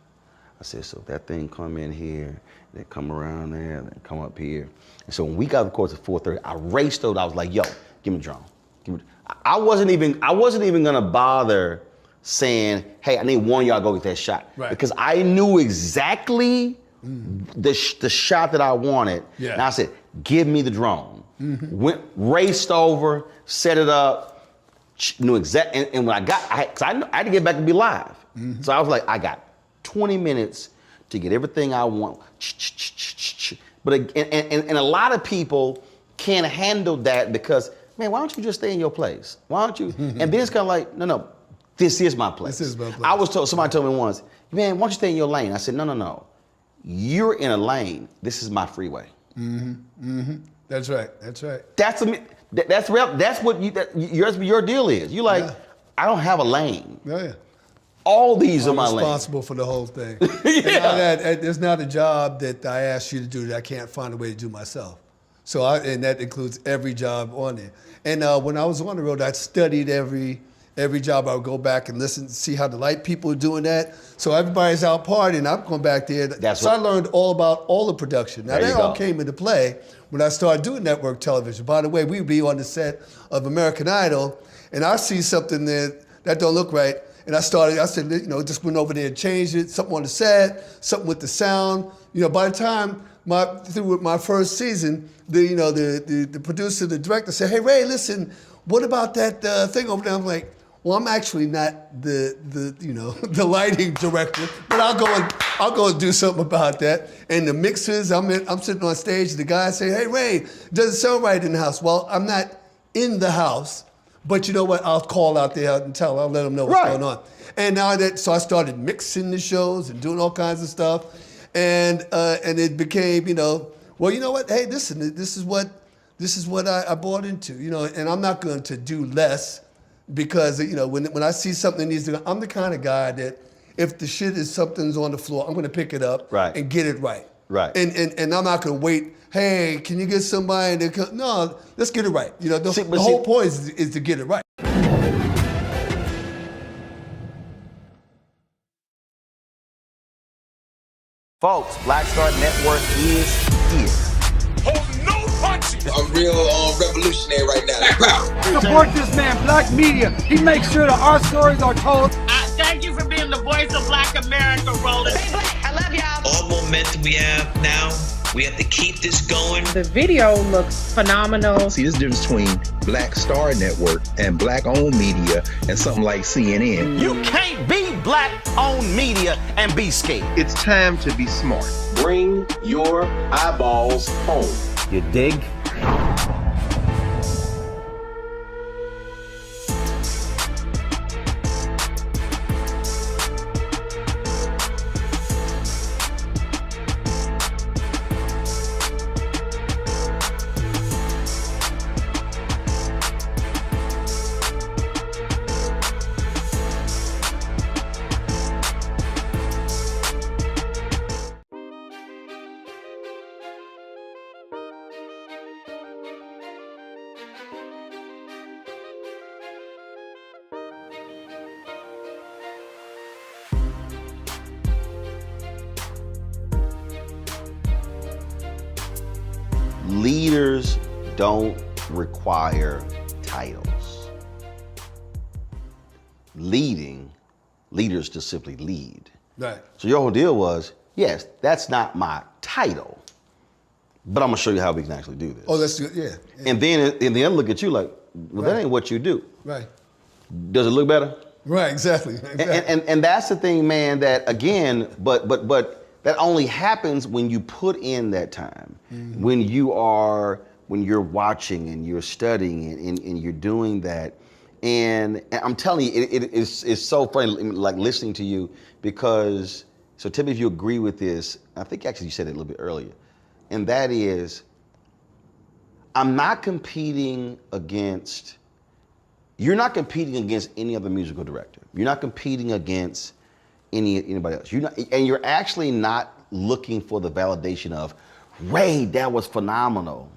I said, so if that thing come in here, then come around there, then come up here. And so when we got to the course at 4:30, I raced over, I was like, yo, give me the drone. I wasn't even gonna bother saying, hey, I need one of y'all to go get that shot. Right. Because I knew exactly the shot that I wanted. Yeah. And I said, give me the drone. Mm-hmm. Raced over, set it up, knew exactly, and when I had to get back and be live. Mm-hmm. So I was like, I got 20 minutes to get everything I want. But and a lot of people can't handle that because, man, why don't you just stay in your place? Why don't you? And then it's kind of like, no, this is my place. This is my place. Somebody told me once, man, why don't you stay in your lane? I said, no. You're in a lane. This is my freeway. Mm-hmm. Mm-hmm. That's right. That's what your deal is. You like, yeah. I don't have a lane. Oh, yeah. All these are my lanes. I'm responsible for the whole thing. Yeah. And there's not a job that I ask you to do that I can't find a way to do myself. So and that includes every job on there. And when I was on the road, I studied every job. I would go back and listen, see how the light people are doing that. So everybody's out partying. I'm going back there. I learned all about all the production. Now, that all came into play when I started doing network television. By the way, we'd be on the set of American Idol, and I see something that don't look right. And I said, just went over there and changed it, something on the set, something with the sound. By the time through my first season, the producer, the director said, hey, Ray, listen, what about that thing over there? I'm like, well, I'm actually not the lighting director, but I'll go and do something about that. And the mixers, I'm sitting on stage, the guy say, hey, Ray, doesn't sound right in the house. Well, I'm not in the house, but you know what? I'll call out there and I'll let them know what's going on. And now so I started mixing the shows and doing all kinds of stuff, and it became, well, you know what? Hey, this is what I bought into, and I'm not going to do less. Because when I see something that needs to go, I'm the kind of guy that if the shit is something's on the floor, I'm gonna pick it up and get it right. Right. And I'm not gonna wait. Hey, can you get somebody to come? No, let's get it right. The whole point is to get it right. Folks, Black Star Network is here. I'm real revolutionary right now. Support this man, Black Media. He makes sure that our stories are told. Thank you for being the voice of Black America, Roland. Stay black. I love y'all. All momentum we have now, we have to keep this going. The video looks phenomenal. See, this difference between Black Star Network and black-owned media and something like CNN. You can't be black-owned media and be scared. It's time to be smart. Bring your eyeballs home. You dig? Leaders don't require titles. Leaders just simply lead. Right. So your whole deal was, yes, that's not my title, but I'm gonna show you how we can actually do this. Oh, that's good. Yeah. And then in the end, look at you like, well, that ain't what you do. Right. Does it look better? Right. Exactly. And that's the thing, man. That again, but that only happens when you put in that time. Mm-hmm. When you're watching and you're studying and you're doing that. And I'm telling you, it's so funny, like listening to you, because, so tell me if you agree with this. I think actually you said it a little bit earlier. And that is, you're not competing against any other musical director. You're not competing against anybody else. You're actually not looking for the validation of, Ray, that was phenomenal.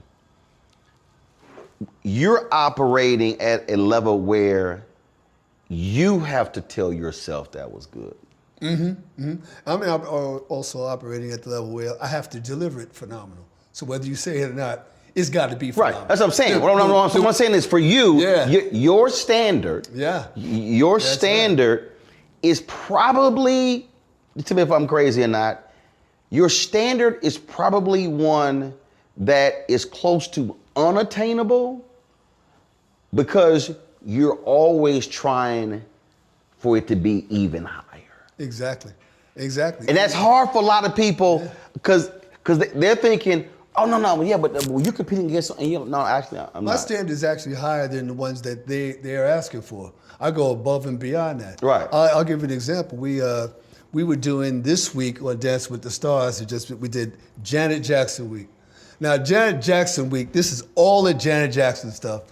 You're operating at a level where you have to tell yourself that was good. Mm-hmm. Mm-hmm. I'm also operating at the level where I have to deliver it phenomenal. So whether you say it or not, it's got to be phenomenal. Right. That's what I'm saying. What I'm saying is, for you, your standard, is probably, tell me if I'm crazy or not, your standard is probably one that is close to unattainable, because you're always trying for it to be even higher. Exactly. And that's hard for a lot of people, because they're thinking, oh, no, yeah, but you're competing against something. No, actually, I'm not. My standard is actually higher than the ones that they're asking for. I go above and beyond that. Right. I'll give you an example. We were doing this week on Dance with the Stars. We did Janet Jackson Week. Now, Janet Jackson Week, this is all the Janet Jackson stuff.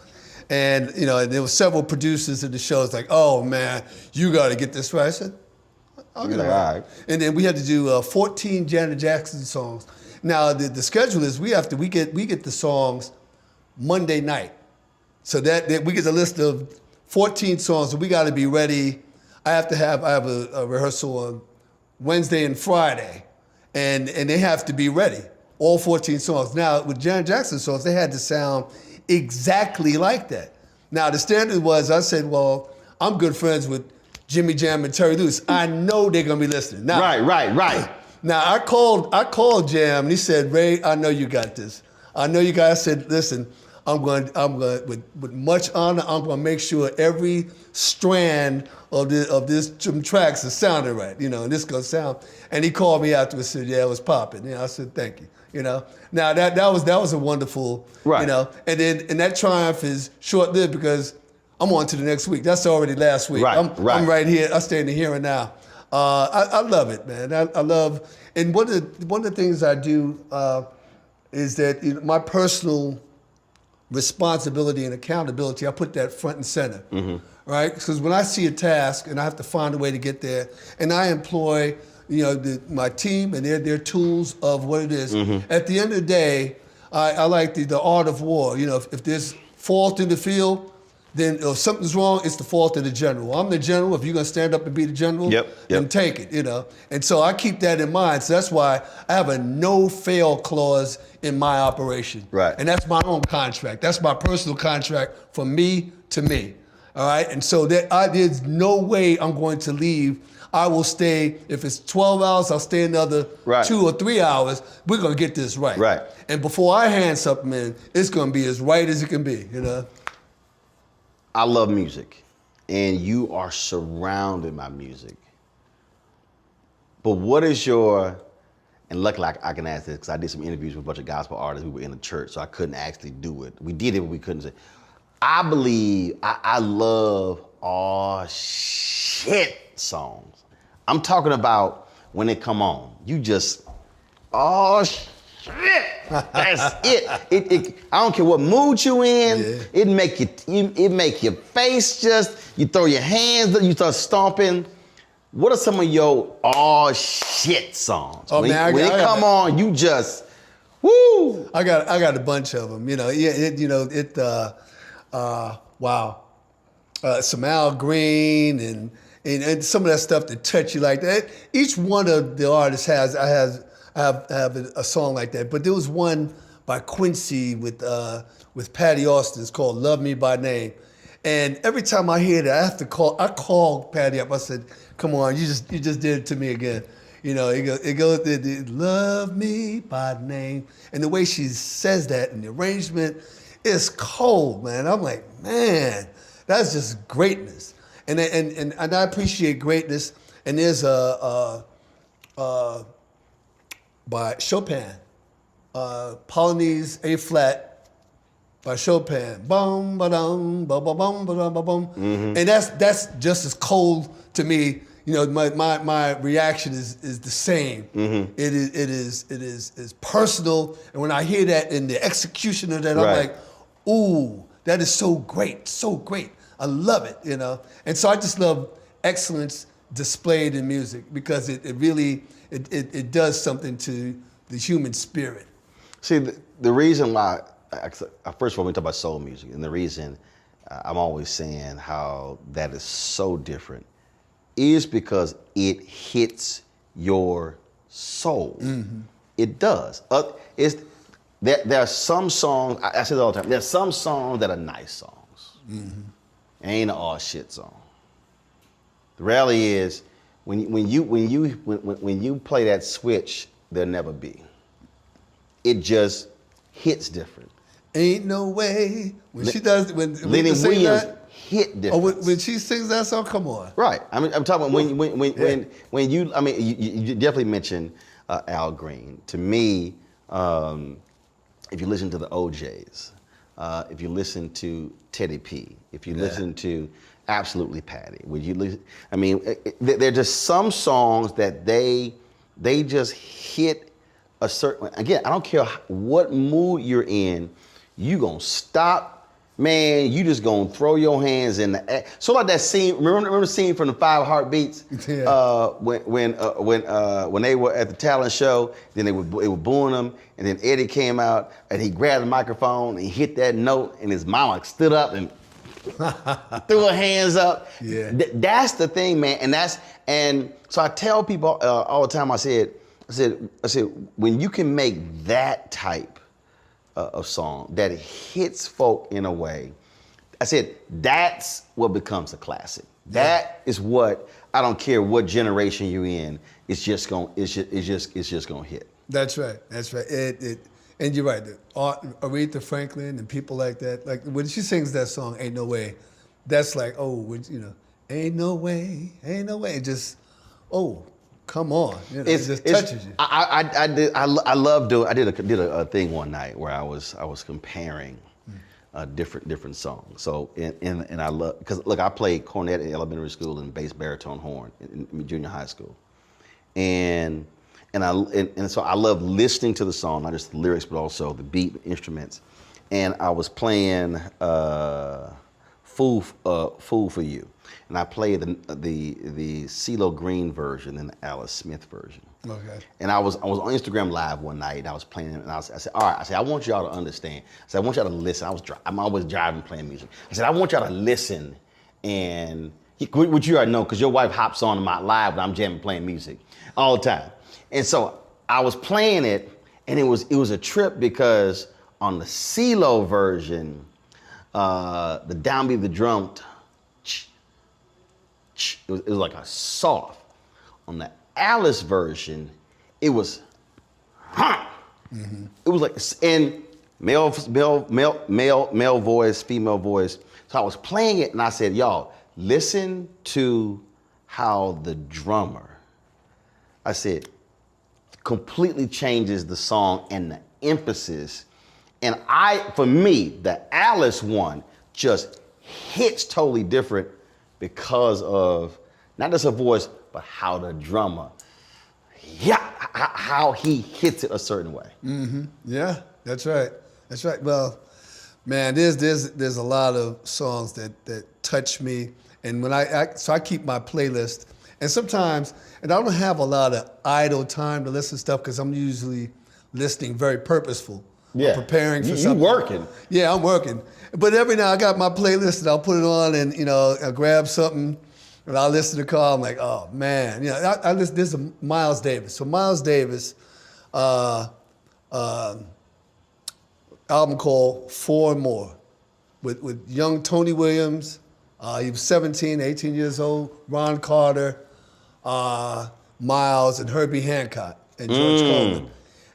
And, there were several producers of the show. It's like, oh, man, you got to get this right. I said, I'll get it right. And then we had to do 14 Janet Jackson songs. Now, the schedule is we get the songs Monday night. So that we get a list of 14 songs, and we got to be ready. I have a rehearsal on Wednesday and Friday, and they have to be ready, all 14 songs. Now, with Janet Jackson songs, they had to sound exactly like that. Now, the standard was, I said, well, I'm good friends with Jimmy Jam and Terry Lewis. I know they're gonna be listening. Now, right. Now, I called Jam, and he said, Ray, I know you got this. I know you guys said, listen, I'm going with much honor, I'm going to make sure every strand of this tracks is sounding right, and this going to sound. And he called me after and said, yeah, it was popping. I said, thank you, Now that was a wonderful, right. And that triumph is short-lived because I'm on to the next week. That's already last week. Right, I'm right here. I stay in the here and now. I love it, man. I love, and one of the things I do is that my personal responsibility and accountability, I put that front and center, right? Because when I see a task and I have to find a way to get there, and I employ, my team and their tools of what it is. At the end of the day, I like the art of war. If there's fault in the field, then if something's wrong, it's the fault of the general. I'm the general. If you're gonna stand up and be the general, then take it, And so I keep that in mind. So that's why I have a no-fail clause in my operation. Right. And that's my own contract. That's my personal contract from me to me. All right. And so there's no way I'm going to leave. I will stay. If it's 12 hours, I'll stay another 2 or 3 hours. We're gonna get this right. Right. And before I hand something in, it's gonna be as right as it can be. I love music, and you are surrounded by music. But what is your, and luckily I can ask this because I did some interviews with a bunch of gospel artists who were in the church, so I couldn't actually do it. We did it, but we couldn't say. I believe, I love all shit songs. I'm talking about when they come on, you just, oh shit, that's it. I don't care what mood you in, it make your face just, you throw your hands up, you start stomping. What are some of your all shit songs? Oh, when man, when they come on, you just, woo! I got a bunch of them. Wow. Some Al Green and some of that stuff that touch you like that. Each one of the artists have a song like that. But there was one by Quincy with Patty Austin. It's called "Love Me by Name." And every time I hear that, I call Patty up. I said, "Come on, you just did it to me again." It goes, "Love me by name," and the way she says that and the arrangement is cold, man. I'm like, man, that's just greatness, and I appreciate greatness. And there's by Chopin, Polonaise A flat. By Chopin, bum ba dum ba ba bum ba dum ba bum, and that's just as cold to me. My reaction is the same. It is personal, and when I hear that and the execution of that, I'm like, ooh, that is so great, so great. I love it, And so I just love excellence displayed in music because it really does something to the human spirit. See, the reason why. First of all, we talk about soul music, and the reason I'm always saying how that is so different is because it hits your soul. It does. There are some songs, I say it all the time, there's some songs that are nice songs. Ain't an all shit song. The reality is, when you play that switch, there'll never be. It just hits different. Ain't no way when she does when Lenny Williams hit different. Oh, when she sings that song, come on. Right. I'm talking about when you. I mean, you definitely mentioned Al Green. To me, if you listen to the OJs, if you listen to Teddy P, if you listen to Absolutely Patty, would you listen? I mean, they're just some songs that they just hit a certain. Again, I don't care what mood you're in. You gonna stop, man. You just gonna throw your hands in the air. So like that scene. Remember the scene from the 5 Heartbeats? Yeah. When they were at the talent show, then they were booing them, and then Eddie came out and he grabbed the microphone and he hit that note, and his mama stood up and threw her hands up. Yeah. That's the thing, man. And so I tell people all the time. I said, when you can make that type of song that hits folk in a way, I said that's what becomes a classic. That is what, I don't care what generation you're in, it's just gonna hit. That's right. And you're right. Aretha Franklin and people like that. Like when she sings that song, "Ain't No Way," that's like, ain't no way. It just, come on. It just touches you. I did a thing one night where I was comparing different songs. So and I love, because look, I played cornet in elementary school and bass baritone horn in junior high school, and so I love listening to the song, not just the lyrics but also the beat, the instruments, and I was playing "Fool for You." And I played the CeeLo Green version and the Alice Smith version. Okay. And I was on Instagram Live one night, and I was playing it, and I said, all right, I want y'all to understand. I said, I want y'all to listen. I'm always driving, playing music. I said, I want y'all to listen, and which you already know, because your wife hops on my live when I'm jamming, playing music all the time. And so I was playing it, and it was a trip because on the CeeLo version, the downbeat of the drum, it was like a soft. On the Alice version, it was, It was like, and male voice, female voice. So I was playing it and I said, y'all, listen to how the drummer, I said, completely changes the song and the emphasis. And for me, the Alice one just hits totally different because of not just her voice, but how the drummer, how he hits it a certain way. Yeah, that's right. That's right. Well, man, there's a lot of songs that touch me, and when I keep my playlist, and sometimes, and I don't have a lot of idle time to listen to stuff because I'm usually listening very purposeful. Yeah, I'm preparing for you something. working. Yeah, I'm working. But every now I got my playlist and I'll put it on and I'll grab something and I'll listen to the car. I'm like, oh man, I listen. This is Miles Davis. So Miles Davis. Album called Four and More with young Tony Williams. He was 17, 18 years old. Ron Carter, Miles, and Herbie Hancock, and George Coleman.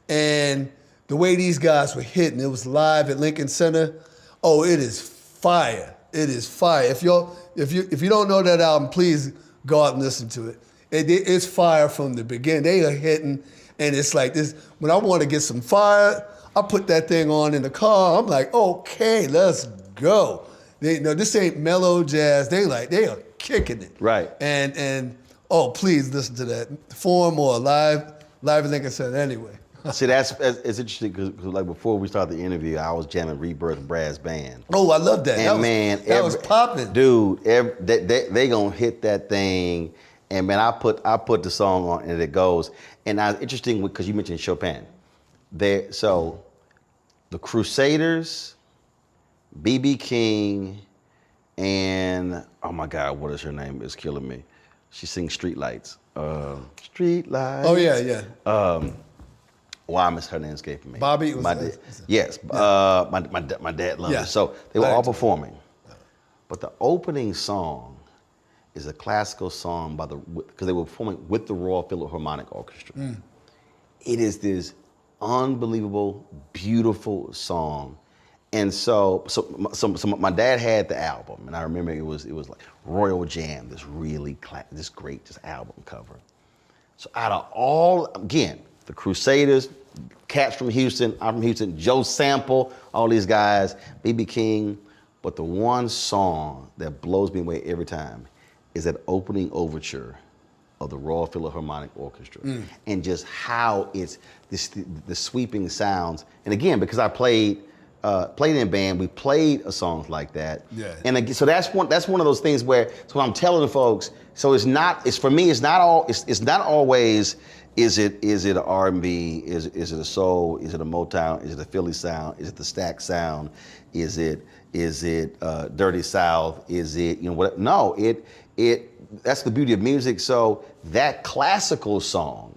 And the way these guys were hitting, it was live at Lincoln Center. Oh, it is fire. It is fire. If you don't know that album, please go out and listen to it. It's fire from the beginning. They are hitting, and it's like this. When I want to get some fire, I put that thing on in the car. I'm like, okay, let's go. This ain't mellow jazz. They are kicking it. Right. And please listen to that. Four and More live at Lincoln Center anyway. See, it's interesting because like before we started the interview, I was jamming Rebirth Brass Band. Oh, I love that. And that was popping. Dude, they gonna hit that thing. And man, I put the song on and it goes. And now it's interesting because you mentioned Chopin. So the Crusaders, B.B. King, and oh my God, what is her name? It's killing me. She sings Street Lights. Street Lights. Oh yeah. Why is her name escaping me? Bobby was Yes. Yeah. My dad loved it. So they were all performing. But the opening song is a classical song because they were performing with the Royal Philharmonic Orchestra. It is this unbelievable, beautiful song. And so my dad had the album, and I remember it was like Royal Jam, this great album cover. So out of all, again, the Crusaders, cats from Houston, I'm from Houston, Joe Sample, all these guys, B.B. King, but the one song that blows me away every time is that opening overture of the Royal Philharmonic Orchestra, and just how it's the sweeping sounds. And again, because I played in band, we played songs like that. Yeah. And again, so that's one of those things where, so I'm telling the folks, so it's not always. Is it an R&B? Is it a soul? Is it a Motown? Is it a Philly sound? Is it the Stack sound? Is it Dirty South? Is it what? No, that's the beauty of music. So that classical song,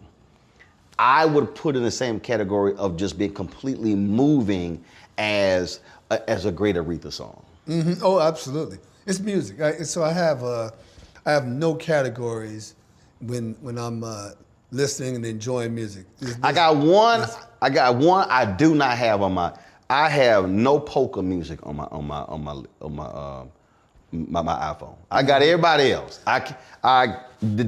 I would put in the same category of just being completely moving as a great Aretha song. Mm-hmm. Oh, absolutely. It's music. So I have no categories when I'm listening and enjoying music. I got one I do not have on my. I have no polka music on my iPhone. I got everybody else. That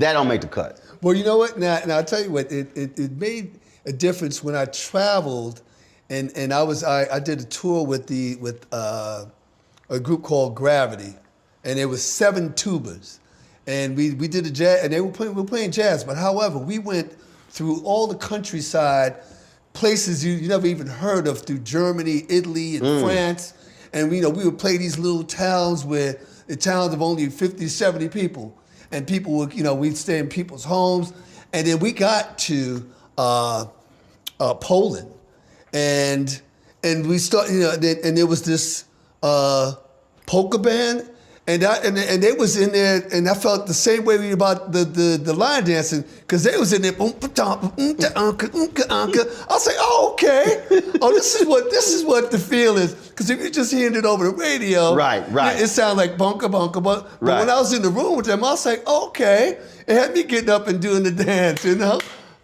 don't make the cut. Well, you know what? Now I'll tell you what. It made a difference when I traveled, and I did a tour with a group called Gravity, and it was 7 tubas. And we did a jazz, and we were playing jazz. But however, we went through all the countryside, places you never even heard of, through Germany, Italy, and France. And we would play these little towns where the towns of only 50, 70 people, and people would we'd stay in people's homes. And then we got to Poland, and we started and there was this polka band. And they was in there, and I felt the same way about the line dancing, because they was in there. I was like, oh, okay. Oh, this is what the feel is. Because if you just hearing it over the radio, right, it sounded like bunka bunka. But when I was in the room with them, I was like, okay. It had me getting up and doing the dance. I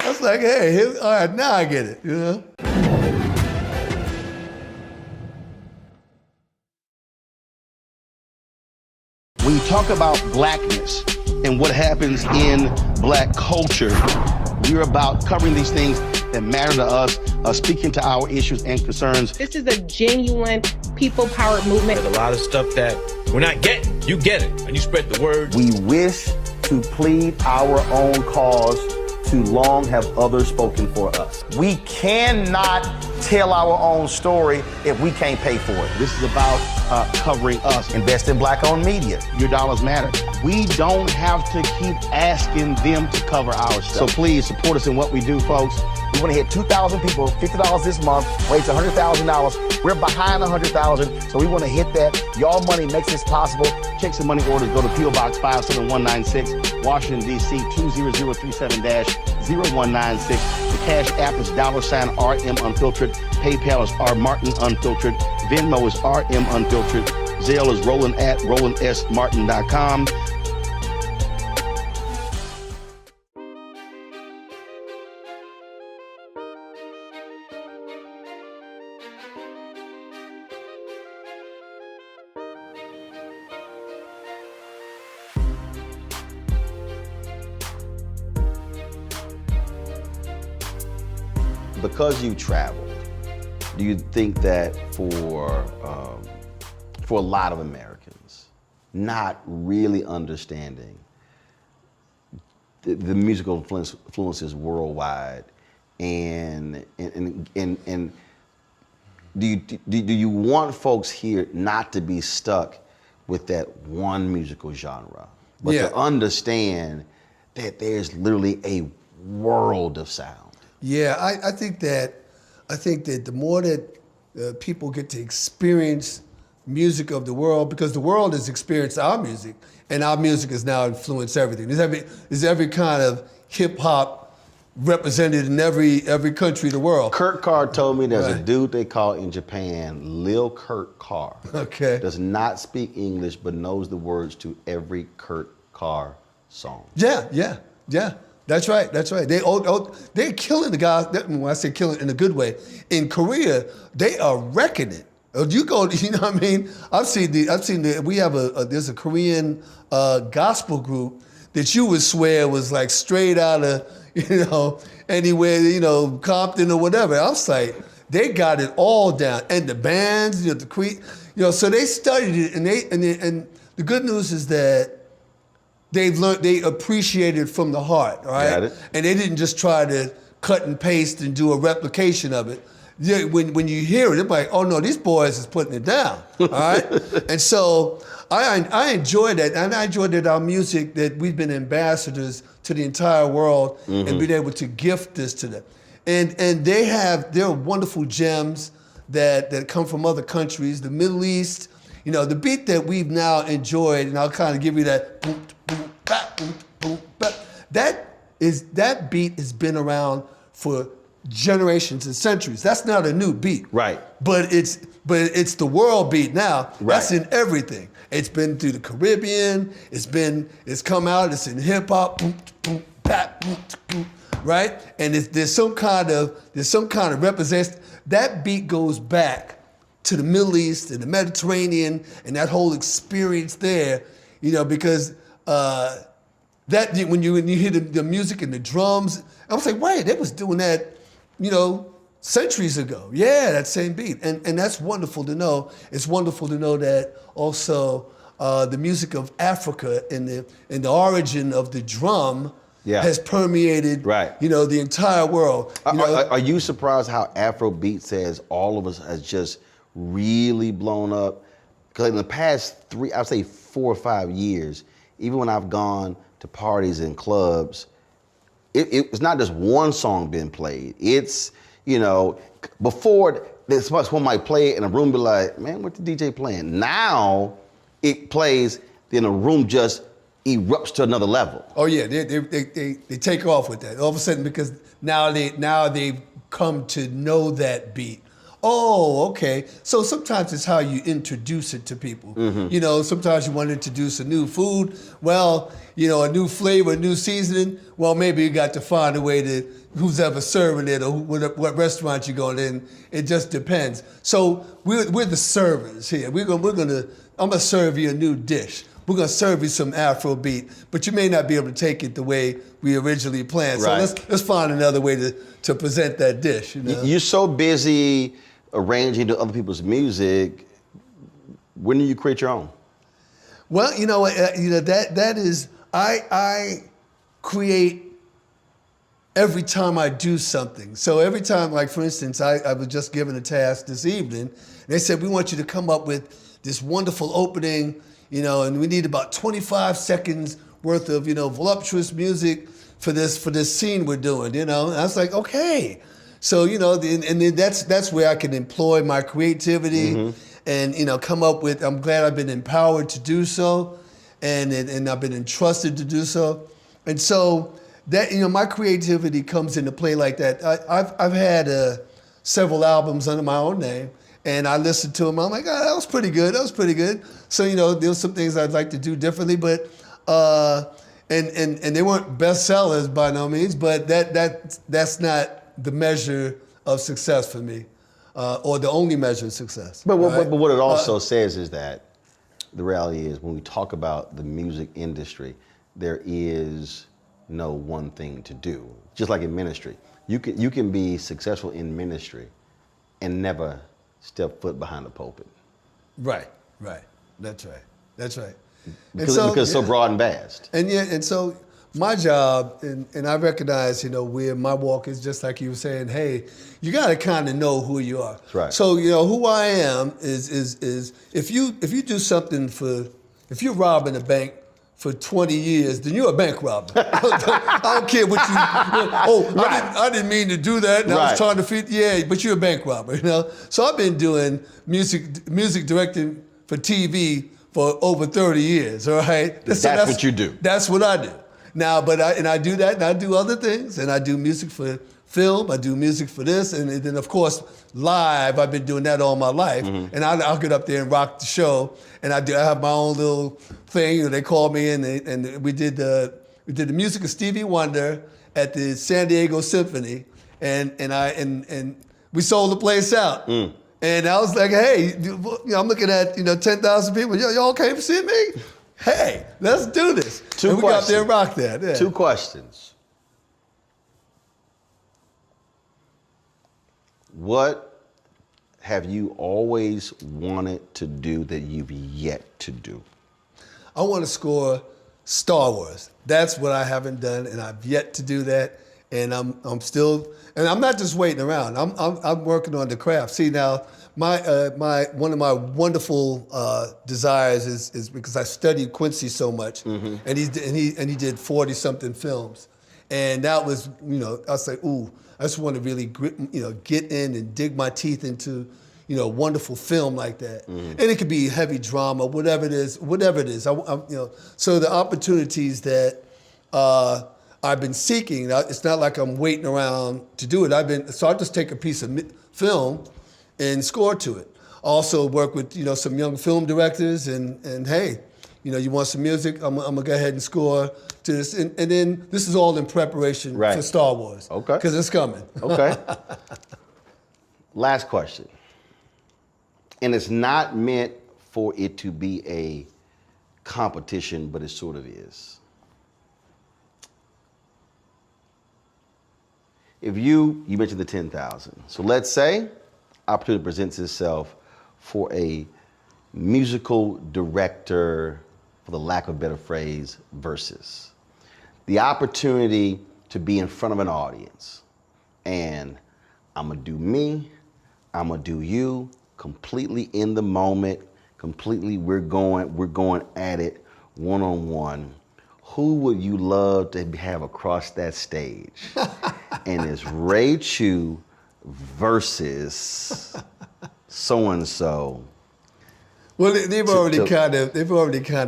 was like, hey, all right, now I get it. talk about blackness and what happens in black culture, we're about covering these things that matter to us, speaking to our issues and concerns. This is a genuine people-powered movement. There's a lot of stuff that we're not getting. You get it, and you spread the word. We wish to plead our own cause. Too long have others spoken for us. We cannot tell our own story if we can't pay for it. This is about covering us. Invest in black-owned media. Your dollars matter. We don't have to keep asking them to cover our stuff. So please support us in what we do, folks. We want to hit 2,000 people, $50 this month, raise $100,000. We're behind 100,000, so we want to hit that. Y'all money makes this possible. Check some money orders. Go to P.O. Box 57196, Washington, D.C. 20037-0196. The Cash App is $RM Unfiltered. PayPal is R Martin Unfiltered. Venmo is RM Unfiltered. Zelle is Roland at RolandSMartin.com. Because you traveled, do you think that for a lot of Americans, not really understanding the musical influences worldwide, and do you want folks here not to be stuck with that one musical genre, but to understand that there's literally a world of sound? Yeah, I think that the more that people get to experience music of the world, because the world has experienced our music, and our music has now influenced everything. There's every kind of hip hop represented in every country of the world. Kurt Carr told me there's a dude they call in Japan Lil Kurt Carr. Okay. Does not speak English but knows the words to every Kurt Carr song. Yeah. That's right. They're killing the guys. When I say killing in a good way, in Korea, they are wrecking it. You go, you know what I mean? We have there's a Korean gospel group that you would swear was like straight out of, anywhere, Compton or whatever. I was like, they got it all down. And the bands, the Queen, so they studied it, and the good news is that they appreciate it from the heart, all right? Got it. And they didn't just try to cut and paste and do a replication of it. Yeah, when you hear it, it's like, oh no, these boys is putting it down, all right? And so I enjoy that, and I enjoy that our music, that we've been ambassadors to the entire world and been able to gift this to them. And there are wonderful gems that come from other countries, the Middle East. The beat that we've now enjoyed, and I'll kind of give you that boom, boom, bap, boom, boom, bap. That beat has been around for generations and centuries. That's not a new beat. Right. But it's the world beat now. Right. That's in everything. It's been through the Caribbean. It's come out. It's in hip hop. Boom, boom, bap, boom, boom, right? And there's some kind of representation. That beat goes back to the Middle East and the Mediterranean and that whole experience there, because that when you hear the music and the drums, I was like, wait, they was doing that, centuries ago. Yeah, that same beat, and that's wonderful to know. It's wonderful to know that also the music of Africa and the origin of the drum has permeated, the entire world. Are you surprised how Afrobeats has just really blown up? Because in the past 4 or 5 years, even when I've gone to parties and clubs, it's not just one song being played. It's, before someone might play it and a room be like, man, what the DJ playing? Now it plays, then a room just erupts to another level. Oh yeah, they take off with that. All of a sudden, because now they've come to know that beat. Oh, okay. So sometimes it's how you introduce it to people. Sometimes you want to introduce a new food. Well, a new flavor, a new seasoning. Well, maybe you got to find a way to, who's ever serving it or what restaurant you're going in. It just depends. So we're the servers here. I'm gonna serve you a new dish. we're gonna serve you some Afrobeat, but you may not be able to take it the way we originally planned. Right. So let's find another way to present that dish. You know? You're so busy arranging to other people's music. When do you create your own? Well, you know, that is I create every time I do something. So every time, like for instance, I was just given a task this evening. And they said, we want you to come up with this wonderful opening, you know, and we need about 25 seconds worth of, you know, voluptuous music for this scene we're doing, you know. And I was like, okay. So, you know, and then that's where I can employ my creativity and, you know, come up with, I'm glad I've been empowered to do so and I've been entrusted to do so. And so that, you know, my creativity comes into play like that. I've had several albums under my own name, and I listened to them. I'm like, oh, that was pretty good. That was pretty good. So, you know, there's some things I'd like to do differently, but and they weren't bestsellers by no means. But that's not the measure of success for me, or the only measure of success. But right? what it also says is that the reality is when we talk about the music industry, there is no one thing to do. Just like in ministry, you can be successful in ministry and never step foot behind the pulpit. Right. That's right. Because it's so broad and vast. And so my job, and I recognize, you know, where my walk is just like you were saying, hey, you got to kind of know who you are. That's right. So, you know, who I am is if you do something if you're robbing a bank for 20 years, then you're a bank robber. I don't care what you. I didn't mean to do that. And I was trying to feed. Yeah, but you're a bank robber, you know. So I've been doing music directing for TV for over 30 years. All right. That's what you do. That's what I do. Now, I do that, and I do other things, and I do music for film. I do music for this, and then of course live. I've been doing that all my life, and I'll get up there and rock the show. And I have my own little thing. You know, they called me in, and we did the music of Stevie Wonder at the San Diego Symphony, and we sold the place out. And I was like, hey, you know, I'm looking at 10,000 people. Y'all came to see me? Hey, let's do this. We got there and rocked that. Yeah. 2 questions. What have you always wanted to do that you've yet to do? I want to score Star Wars. That's what I haven't done, and I've yet to do that. And I'm still, and I'm not just waiting around. I'm working on the craft. See now, one of my wonderful desires is because I studied Quincy so much, and he did 40-something films, and that was, you know, I was like, ooh, I just want to really get in and dig my teeth into, you know, wonderful film like that, and it could be heavy drama, whatever it is. So the opportunities that I've been seeking, it's not like I'm waiting around to do it. So I just take a piece of film and score to it. Also work with, you know, some young film directors and hey, you know, you want some music? I'm gonna go ahead and score to this, and then this is all in preparation for Star Wars. Okay. Because it's coming. Okay. Last question. And it's not meant for it to be a competition, but it sort of is. If you mentioned the 10,000. So let's say opportunity presents itself for a musical director, for the lack of a better phrase, versus the opportunity to be in front of an audience. And I'm gonna do me, I'm gonna do you, completely in the moment, completely we're going at it one-on-one. Who would you love to have across that stage? And it's Ray Chu versus so-and-so. Well, they've already kind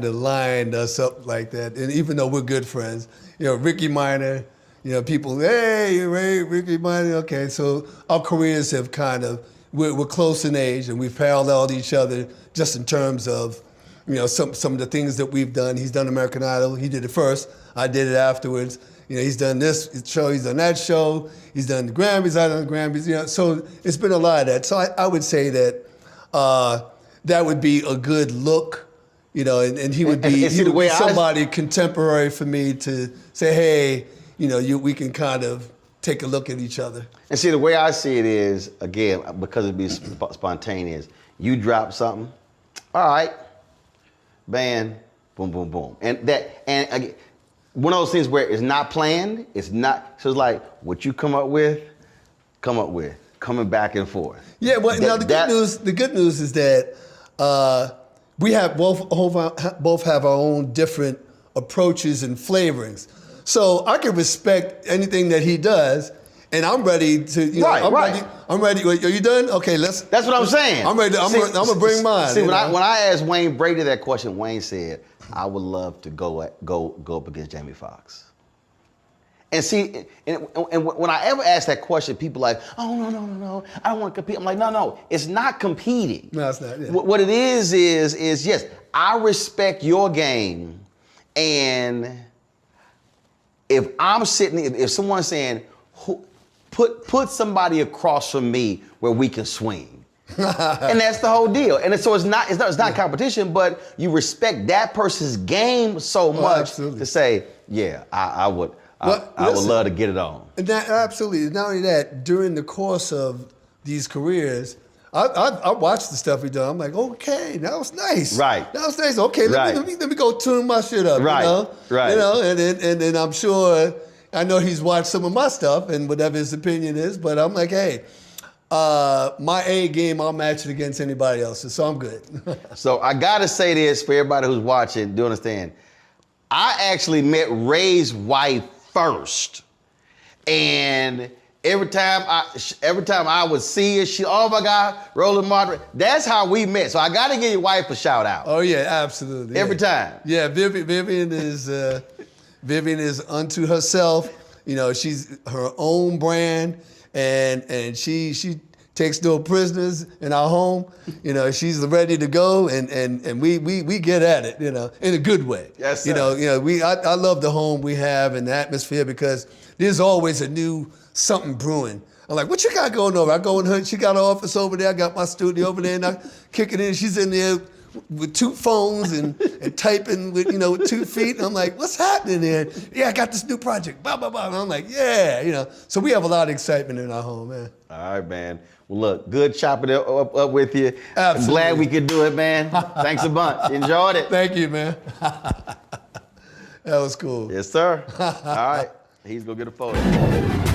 of lined us up like that, and even though we're good friends, you know, Ricky Minor, you know, people, hey, Ray, Ricky Minor, okay, so our careers have we're close in age, and we've paralleled each other just in terms of, you know, some of the things that we've done. He's done American Idol, he did it first, I did it afterwards. You know, he's done this show, he's done that show, he's done the Grammys, I've done the Grammys, you know, so it's been a lot of that. So I would say that that would be a good look you know, and he would be, somebody contemporary for me to say, hey, you know, we can kind of take a look at each other. And see, the way I see it is, again, because it be spontaneous, you drop something, all right, bam, boom, boom, boom. And again, one of those things where it's not planned, so it's like what you come up with, coming back and forth. Yeah, well, now the good news is that we have both have our own different approaches and flavorings. So I can respect anything that he does, and I'm ready to. You know, I'm ready. Are you done? Okay, let's. That's what I'm saying. I'm ready. I'm gonna bring mine. See, when I asked Wayne Brady that question, Wayne said, "I would love to go up against Jamie Foxx." And see, and when I ever ask that question, people are like, "Oh no, I don't want to compete." I'm like, "No, it's not competing. No, it's not. Yeah. What it is yes, I respect your game, and if I'm sitting, if someone's saying, put somebody across from me where we can swing, and that's the whole deal. And so it's not competition, but you respect that person's game so much to say, yeah, I would love to get it on. Absolutely. Not only that, during the course of these careers, I watched the stuff he done. I'm like, okay, that was nice. Right. That was nice. Okay, let me go tune my shit up. Right. You know? Right. You know, and then I'm sure, I know he's watched some of my stuff and whatever his opinion is, but I'm like, hey, my A game, I'll match it against anybody else's, so I'm good. So I gotta say this for everybody who's watching, do understand. I actually met Ray's wife first, and every time I would see her, oh my God, Roland Martin. That's how we met. So I got to give your wife a shout out. Oh yeah, absolutely. Every time. Yeah, Vivian is unto herself. You know, she's her own brand, and she takes no prisoners in our home. You know, she's ready to go, and we get at it. You know, in a good way. Yes, sir. You know, I love the home we have and the atmosphere because there's always a new something brewing. I'm like, what you got going over? I go in her, she got her office over there, I got my studio over there, and I kick it in. She's in there with 2 phones and typing with 2 feet. And I'm like, what's happening there? Yeah, I got this new project, blah, blah, blah. And I'm like, yeah, So we have a lot of excitement in our home, man. All right, man. Well, look, good chopping it up with you. Absolutely. I'm glad we could do it, man. Thanks a bunch. Enjoyed it. Thank you, man. That was cool. Yes, sir. All right. He's going to get a photo.